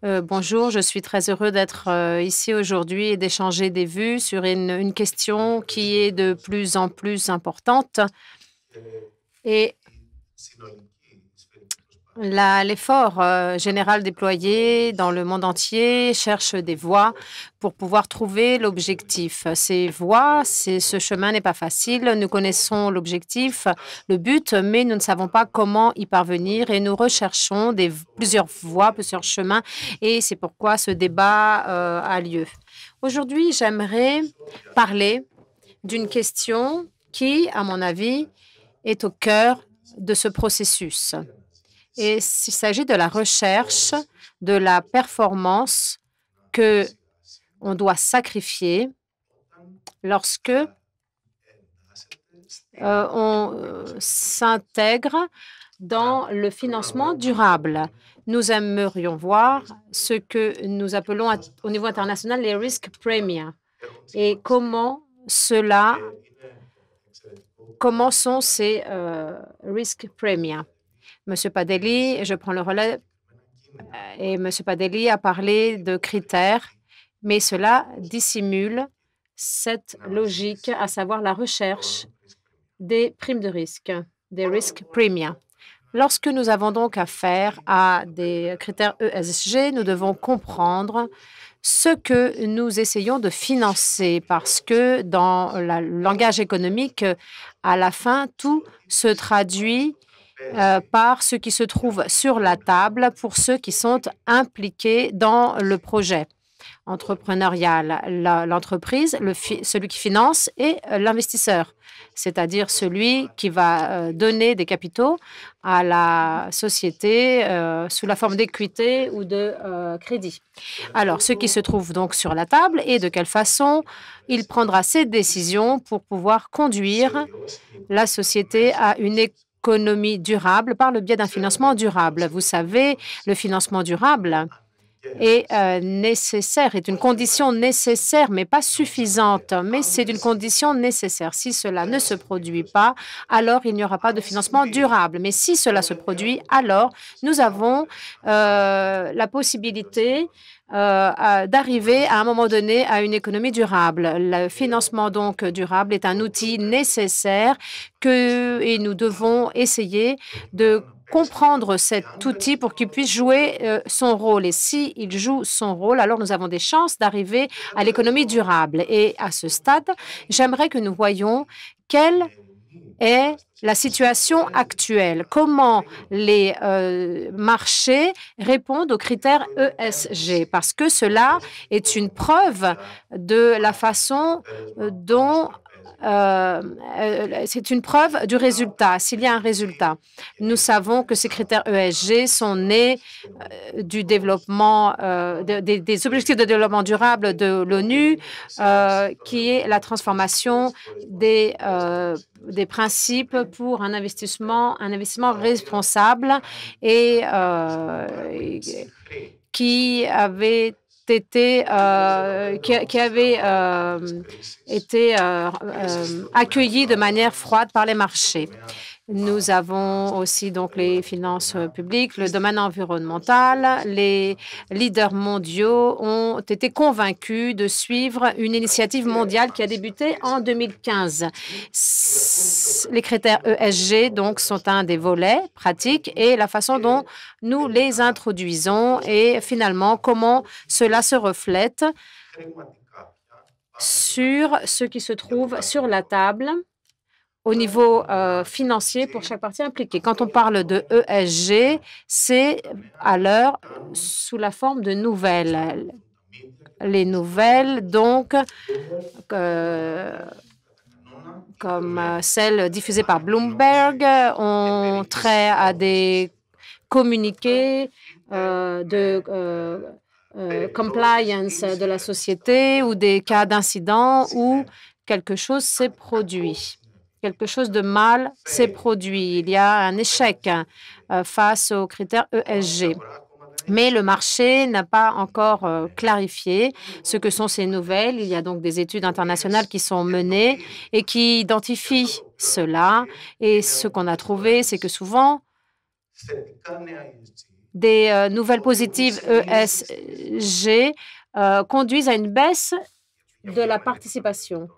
bonjour. Je suis très heureux d'être ici aujourd'hui et d'échanger des vues sur une question qui est de plus en plus importante. Et l'effort général déployé dans le monde entier cherche des voies pour pouvoir trouver l'objectif. Ces voies, ce chemin n'est pas facile. Nous connaissons l'objectif, le but, mais nous ne savons pas comment y parvenir et nous recherchons plusieurs voies, plusieurs chemins et c'est pourquoi ce débat a lieu. Aujourd'hui, j'aimerais parler d'une question qui, à mon avis, est au cœur de ce processus. Et il s'agit de la recherche de la performance que on doit sacrifier lorsque on s'intègre dans le financement durable. Nous aimerions voir ce que nous appelons au niveau international les risk premia et comment sont ces risk premia. Monsieur Padelli, je prends le relais, et Monsieur Padelli a parlé de critères, mais cela dissimule cette logique, à savoir la recherche des primes de risque, des risk premia. Lorsque nous avons donc affaire à des critères ESG, nous devons comprendre ce que nous essayons de financer parce que dans le langage économique, à la fin, tout se traduit par ce qui se trouve sur la table pour ceux qui sont impliqués dans le projet entrepreneurial. L'entreprise, celui qui finance et l'investisseur, c'est-à-dire celui qui va donner des capitaux à la société sous la forme d'équité ou de crédit. Alors, ce qui se trouve donc sur la table et de quelle façon il prendra ses décisions pour pouvoir conduire la société à une économie durable par le biais d'un financement durable. Vous savez, le financement durable est nécessaire, est une condition nécessaire, mais pas suffisante, mais c'est une condition nécessaire. Si cela ne se produit pas, alors il n'y aura pas de financement durable. Mais si cela se produit, alors nous avons la possibilité d'arriver à un moment donné à une économie durable. Le financement donc durable est un outil nécessaire et nous devons essayer de comprendre cet outil pour qu'il puisse jouer son rôle. Et s'il joue son rôle, alors nous avons des chances d'arriver à l'économie durable. Et à ce stade, j'aimerais que nous voyions quelle est la situation actuelle, comment les marchés répondent aux critères ESG, parce que cela est une preuve de la façon dont c'est une preuve du résultat, s'il y a un résultat. Nous savons que ces critères ESG sont nés du développement, des objectifs de développement durable de l'ONU, qui est la transformation des principes pour un investissement responsable et qui avait été accueilli de manière froide par les marchés. Nous avons aussi donc les finances publiques, le domaine environnemental. Les leaders mondiaux ont été convaincus de suivre une initiative mondiale qui a débuté en 2015. Les critères ESG donc sont un des volets pratiques et la façon dont nous les introduisons et finalement comment cela se reflète sur ce qui se trouve sur la table au niveau financier pour chaque partie impliquée. Quand on parle de ESG, c'est à l'heure sous la forme de nouvelles. Les nouvelles, donc, comme celles diffusées par Bloomberg, ont trait à des communiqués de compliance de la société ou des cas d'incident où quelque chose s'est produit. Quelque chose de mal s'est produit. Il y a un échec face aux critères ESG. Mais le marché n'a pas encore clarifié ce que sont ces nouvelles. Il y a donc des études internationales qui sont menées et qui identifient cela. Et ce qu'on a trouvé, c'est que souvent, des nouvelles positives ESG conduisent à une baisse de la participation.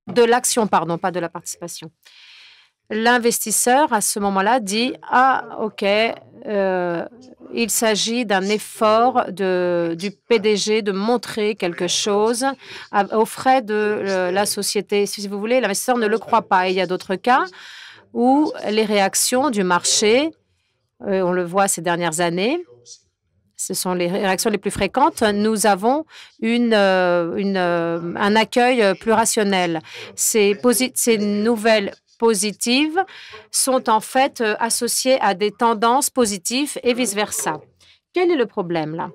De l'action, pardon, pas de la participation. L'investisseur, à ce moment-là, dit « Ah, OK, il s'agit d'un effort du PDG de montrer quelque chose aux frais de la société. » Si vous voulez, l'investisseur ne le croit pas. Et il y a d'autres cas où les réactions du marché, on le voit ces dernières années, ce sont les réactions les plus fréquentes. Nous avons un accueil plus rationnel. Ces nouvelles positives sont en fait associées à des tendances positives et vice-versa. Quel est le problème là?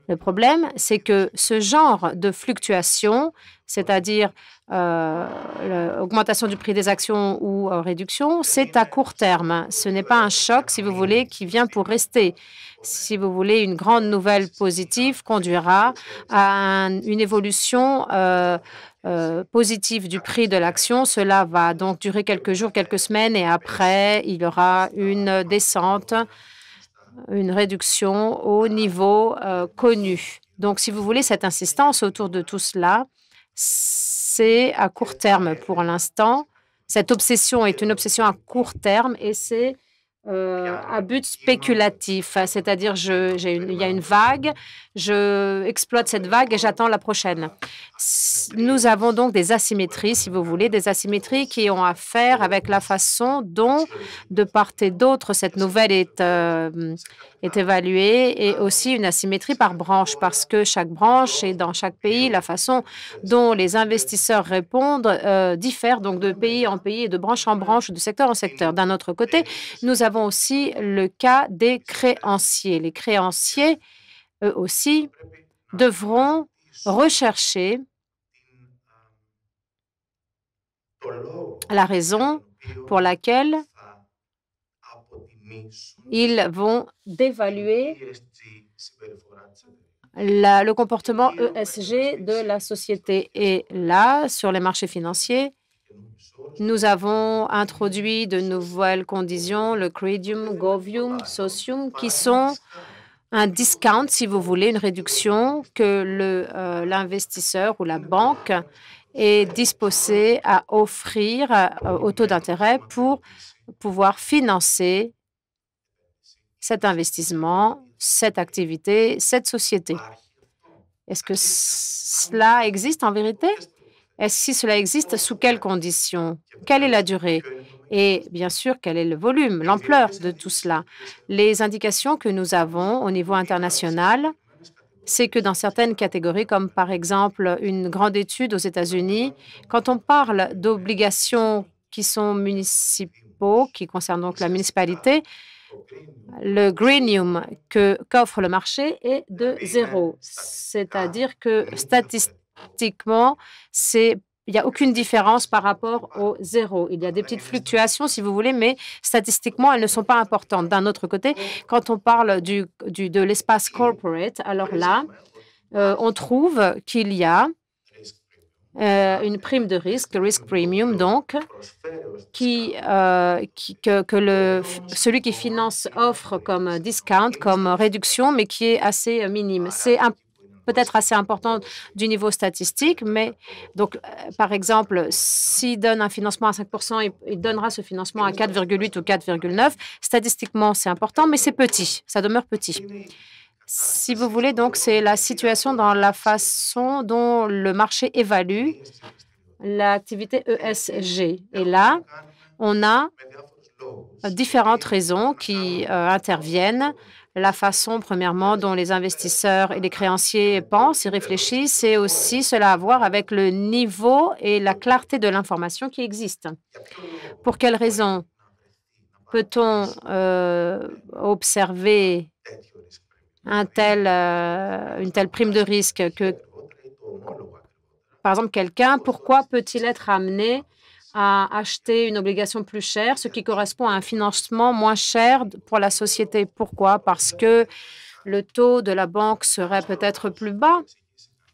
Le problème, c'est que ce genre de fluctuation, c'est-à-dire l'augmentation du prix des actions ou réduction, c'est à court terme. Ce n'est pas un choc, si vous voulez, qui vient pour rester. Si vous voulez, une grande nouvelle positive conduira à une évolution positive du prix de l'action. Cela va donc durer quelques jours, quelques semaines, et après, il y aura une descente, une réduction au niveau connu. Donc, si vous voulez, cette insistance autour de tout cela, c'est à court terme pour l'instant. Cette obsession est une obsession à court terme et c'est à but spéculatif. C'est-à-dire, il y a une vague, je exploite cette vague et j'attends la prochaine. Nous avons donc des asymétries, si vous voulez, des asymétries qui ont à faire avec la façon dont, de part et d'autre, cette nouvelle est évaluée et aussi une asymétrie par branche parce que chaque branche et dans chaque pays, la façon dont les investisseurs répondent diffère donc de pays en pays et de branche en branche, de secteur en secteur. D'un autre côté, nous avons aussi le cas des créanciers. Les créanciers, eux aussi, devront rechercher la raison pour laquelle ils vont dévaluer le comportement ESG de la société. Et là, sur les marchés financiers, nous avons introduit de nouvelles conditions, le Credium, Govium, Socium, qui sont un discount, si vous voulez, une réduction que l'investisseur ou la banque est disposé à offrir au taux d'intérêt pour pouvoir financer cet investissement, cette activité, cette société. Est-ce que cela existe en vérité? Si cela existe, sous quelles conditions? Quelle est la durée? Et bien sûr, quel est le volume, l'ampleur de tout cela? Les indications que nous avons au niveau international, c'est que dans certaines catégories, comme par exemple une grande étude aux États-Unis, quand on parle d'obligations qui sont municipaux, qui concernent donc la municipalité, le greenium qu'offre le marché est de 0. C'est-à-dire que statistiquement, il n'y a aucune différence par rapport au 0. Il y a des petites fluctuations, si vous voulez, mais statistiquement, elles ne sont pas importantes. D'un autre côté, quand on parle de l'espace corporate, alors là, on trouve qu'il y a une prime de risque, risk premium donc, celui qui finance offre comme discount, comme réduction, mais qui est assez minime. C'est peut-être assez important du niveau statistique, mais donc, par exemple, s'il donne un financement à 5%, il donnera ce financement à 4,8 ou 4,9. Statistiquement, c'est important, mais c'est petit, ça demeure petit. Si vous voulez, donc, c'est la situation dans la façon dont le marché évalue l'activité ESG. Et là, on a différentes raisons qui interviennent. La façon, premièrement, dont les investisseurs et les créanciers pensent et réfléchissent, c'est aussi cela à voir avec le niveau et la clarté de l'information qui existe. Pour quelles raisons peut-on observer une telle prime de risque que, par exemple, pourquoi peut-il être amené à acheter une obligation plus chère, ce qui correspond à un financement moins cher pour la société? Pourquoi? Parce que le taux de la banque serait peut-être plus bas.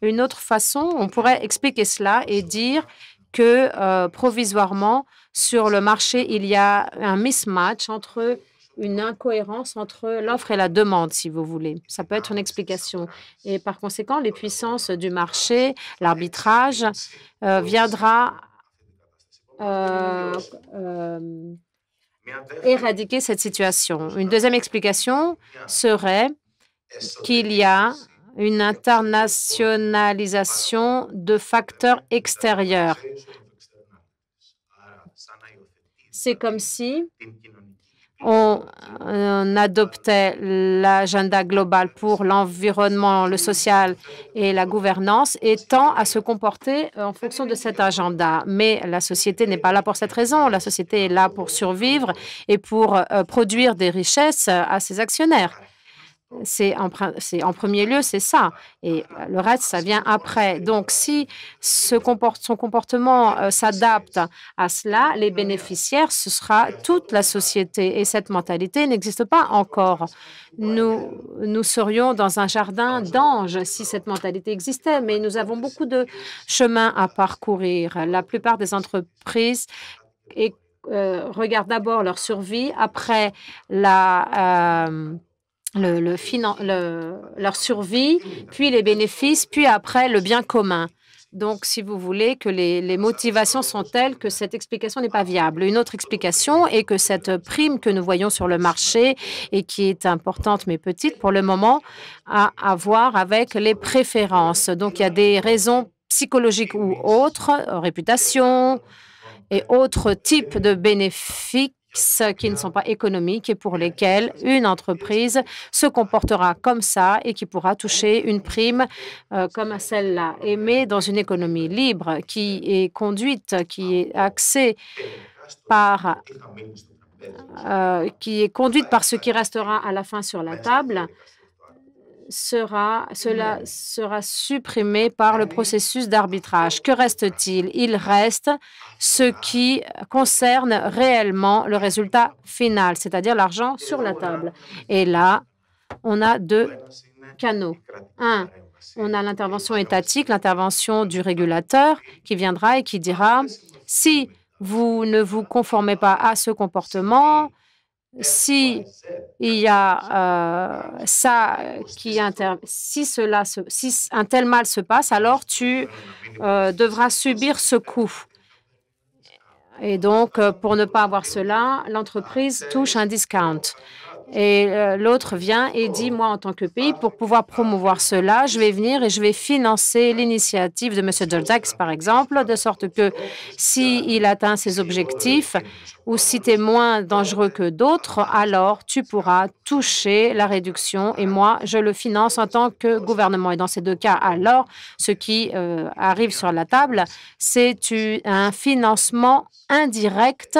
Une autre façon, on pourrait expliquer cela et dire que provisoirement, sur le marché, il y a un mismatch une incohérence entre l'offre et la demande, si vous voulez. Ça peut être une explication. Et par conséquent, les puissances du marché, l'arbitrage, viendra éradiquer cette situation. Une deuxième explication serait qu'il y a une internationalisation de facteurs extérieurs. C'est comme si on adoptait l'agenda global pour l'environnement, le social et la gouvernance et tend à se comporter en fonction de cet agenda. Mais la société n'est pas là pour cette raison. La société est là pour survivre et pour produire des richesses à ses actionnaires. C'est en premier lieu, c'est ça. Et le reste, ça vient après. Donc, si son comportement s'adapte à cela, les bénéficiaires, ce sera toute la société. Et cette mentalité n'existe pas encore. Nous serions dans un jardin d'anges si cette mentalité existait, mais nous avons beaucoup de chemin à parcourir. La plupart des entreprises regardent d'abord leur survie, après leur survie, puis les bénéfices, puis après le bien commun. Donc, si vous voulez, que les motivations sont telles que cette explication n'est pas viable. Une autre explication est que cette prime que nous voyons sur le marché et qui est importante mais petite pour le moment, a à voir avec les préférences. Donc, il y a des raisons psychologiques ou autres, réputation et autres types de bénéfices qui ne sont pas économiques et pour lesquels une entreprise se comportera comme ça et qui pourra toucher une prime comme celle-là. Mais dans une économie libre qui est conduite, qui est axée par ce qui restera à la fin sur la table, cela sera supprimé par le processus d'arbitrage. Que reste-t-il? Il reste ce qui concerne réellement le résultat final, c'est-à-dire l'argent sur la table. Et là, on a deux canaux. Un, on a l'intervention étatique, l'intervention du régulateur qui viendra et qui dira « si vous ne vous conformez pas à ce comportement, si il y a si un tel mal se passe, alors tu devras subir ce coût. » Et donc, pour ne pas avoir cela, l'entreprise touche un discount. Et l'autre vient et dit, moi, en tant que pays, pour pouvoir promouvoir cela, je vais venir et je vais financer l'initiative de M. Dodds, par exemple, de sorte que s'il atteint ses objectifs ou si tu es moins dangereux que d'autres, alors tu pourras toucher la réduction et moi, je le finance en tant que gouvernement. Et dans ces deux cas, alors, ce qui arrive sur la table, c'est un financement indirect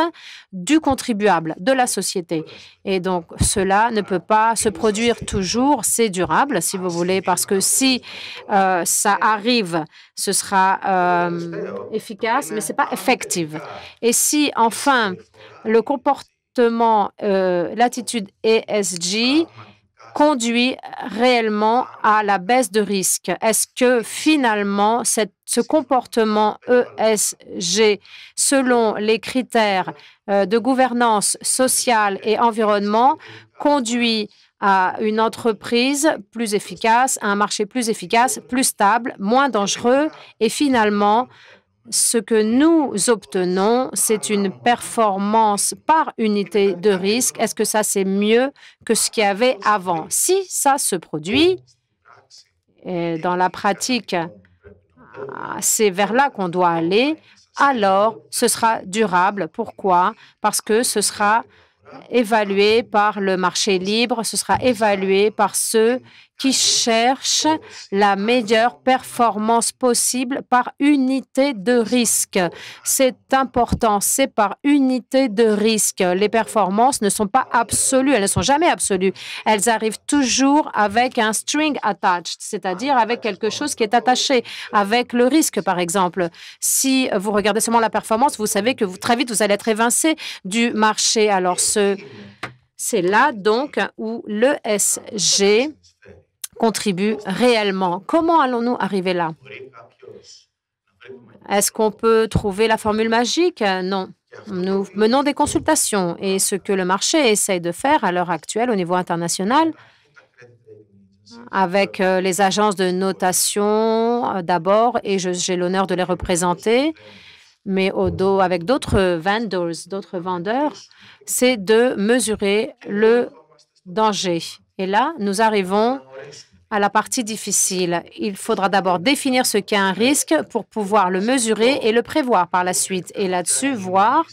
du contribuable, de la société. Et donc, cela ne peut pas se produire toujours. C'est durable, si vous voulez, parce que si ça arrive, ce sera efficace, mais ce n'est pas effective. Et si, enfin, le comportement, l'attitude ESG conduit réellement à la baisse de risque? Est-ce que finalement, ce comportement ESG, selon les critères de gouvernance sociale et environnement, conduit à une entreprise plus efficace, à un marché plus efficace, plus stable, moins dangereux et finalement, ce que nous obtenons, c'est une performance par unité de risque. Est-ce que ça, c'est mieux que ce qu'il y avait avant? Si ça se produit, et dans la pratique, c'est vers là qu'on doit aller, alors ce sera durable. Pourquoi? Parce que ce sera évalué par le marché libre, ce sera évalué par ceux qui cherchent la meilleure performance possible par unité de risque. C'est important, c'est par unité de risque. Les performances ne sont pas absolues, elles ne sont jamais absolues. Elles arrivent toujours avec un string attached, c'est-à-dire avec quelque chose qui est attaché, avec le risque, par exemple. Si vous regardez seulement la performance, vous savez que très vite, vous allez être évincé du marché. Alors, c'est là, donc, où l'ESG contribue réellement. Comment allons-nous arriver là? Est-ce qu'on peut trouver la formule magique? Non. Nous menons des consultations et ce que le marché essaye de faire à l'heure actuelle au niveau international, avec les agences de notation d'abord, et j'ai l'honneur de les représenter, mais avec d'autres vendeurs, c'est de mesurer le danger. Et là, nous arrivons à la partie difficile. Il faudra d'abord définir ce qu'est un risque pour pouvoir le mesurer et le prévoir par la suite. Et là-dessus, voir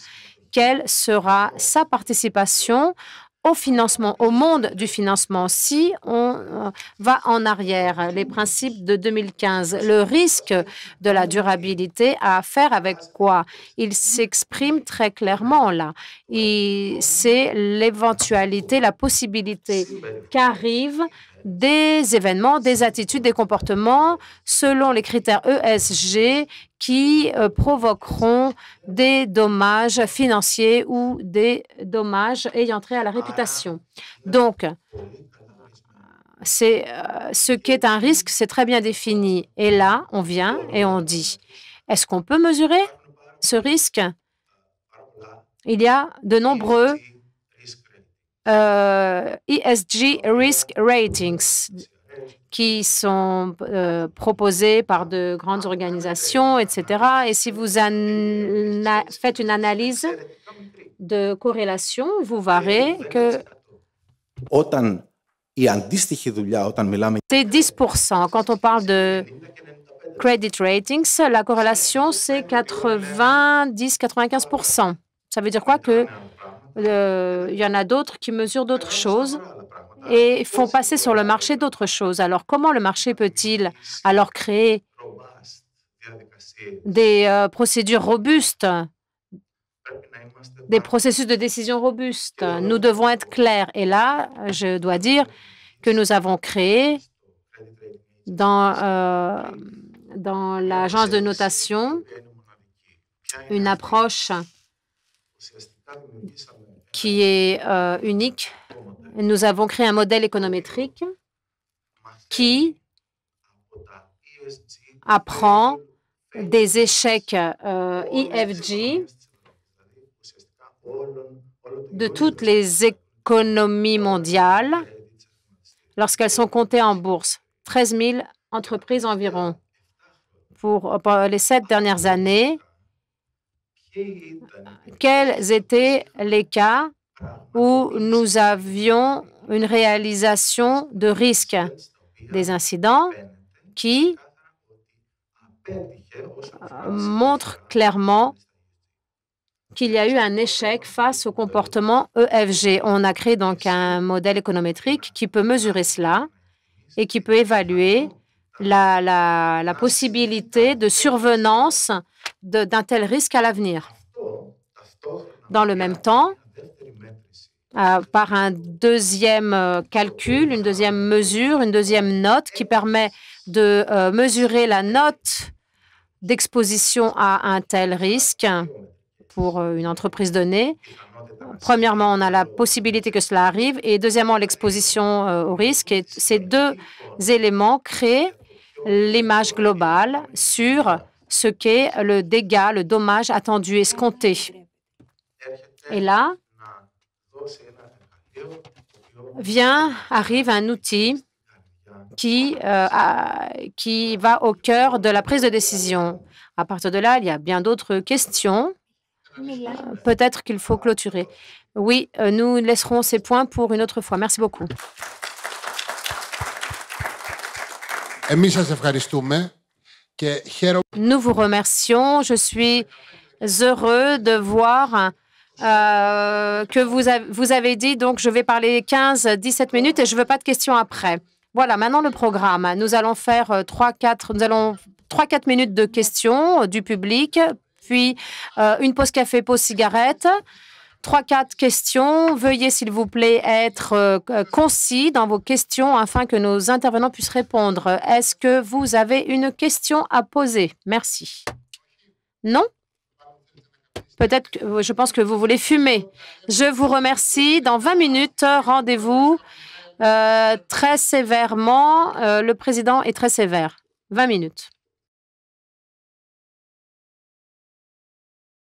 quelle sera sa participation au financement, au monde du financement. Si on va en arrière, les principes de 2015, le risque de la durabilité a à faire avec quoi? Il s'exprime très clairement là. C'est l'éventualité, la possibilité qu'arrivent des événements, des attitudes, des comportements selon les critères ESG qui provoqueront des dommages financiers ou des dommages ayant trait à la réputation. Donc, c'est ce qu'est un risque, c'est très bien défini. Et là, on vient et on dit, est-ce qu'on peut mesurer ce risque? Il y a de nombreux ESG Risk Ratings qui sont proposés par de grandes organisations, etc. Et si vous faites une analyse de corrélation, vous verrez que c'est 10%. Quand on parle de credit ratings, la corrélation, c'est 90-95%. Ça veut dire quoi? Que il y en a d'autres qui mesurent d'autres choses et font passer sur le marché d'autres choses. Alors, comment le marché peut-il alors créer des procédures robustes, des processus de décision robustes? Nous devons être clairs. Et là, je dois dire que nous avons créé dans l'agence de notation une approche qui est unique. Nous avons créé un modèle économétrique qui apprend des échecs EFG de toutes les économies mondiales lorsqu'elles sont cotées en bourse. 13 000 entreprises environ. Pour les 7 dernières années, quels étaient les cas où nous avions une réalisation de risque, des incidents qui montrent clairement qu'il y a eu un échec face au comportement EFG. On a créé donc un modèle économétrique qui peut mesurer cela et qui peut évaluer la possibilité de survenance d'un tel risque à l'avenir. Dans le même temps, par un deuxième calcul, une deuxième mesure, une deuxième note qui permet de mesurer la note d'exposition à un tel risque pour une entreprise donnée. Premièrement, on a la possibilité que cela arrive et deuxièmement, l'exposition au risque. Et ces deux éléments créent l'image globale sur ce qu'est le dégât, le dommage attendu, escompté. Et là, arrive un outil qui va au cœur de la prise de décision. À partir de là, il y a bien d'autres questions. Peut-être qu'il faut clôturer. Oui, nous laisserons ces points pour une autre fois. Merci beaucoup. Nous vous remercions. Je suis heureux de voir que vous avez dit, donc je vais parler 15-17 minutes et je ne veux pas de questions après. Voilà, maintenant le programme. Nous allons faire 3-4 minutes de questions du public, puis une pause café, pause cigarette. 3-4 questions. Veuillez, s'il vous plaît, être concis dans vos questions afin que nos intervenants puissent répondre. Est-ce que vous avez une question à poser? Merci. Non? Peut-être que je pense que vous voulez fumer. Je vous remercie. Dans 20 minutes, rendez-vous très sévèrement. Le président est très sévère. 20 minutes.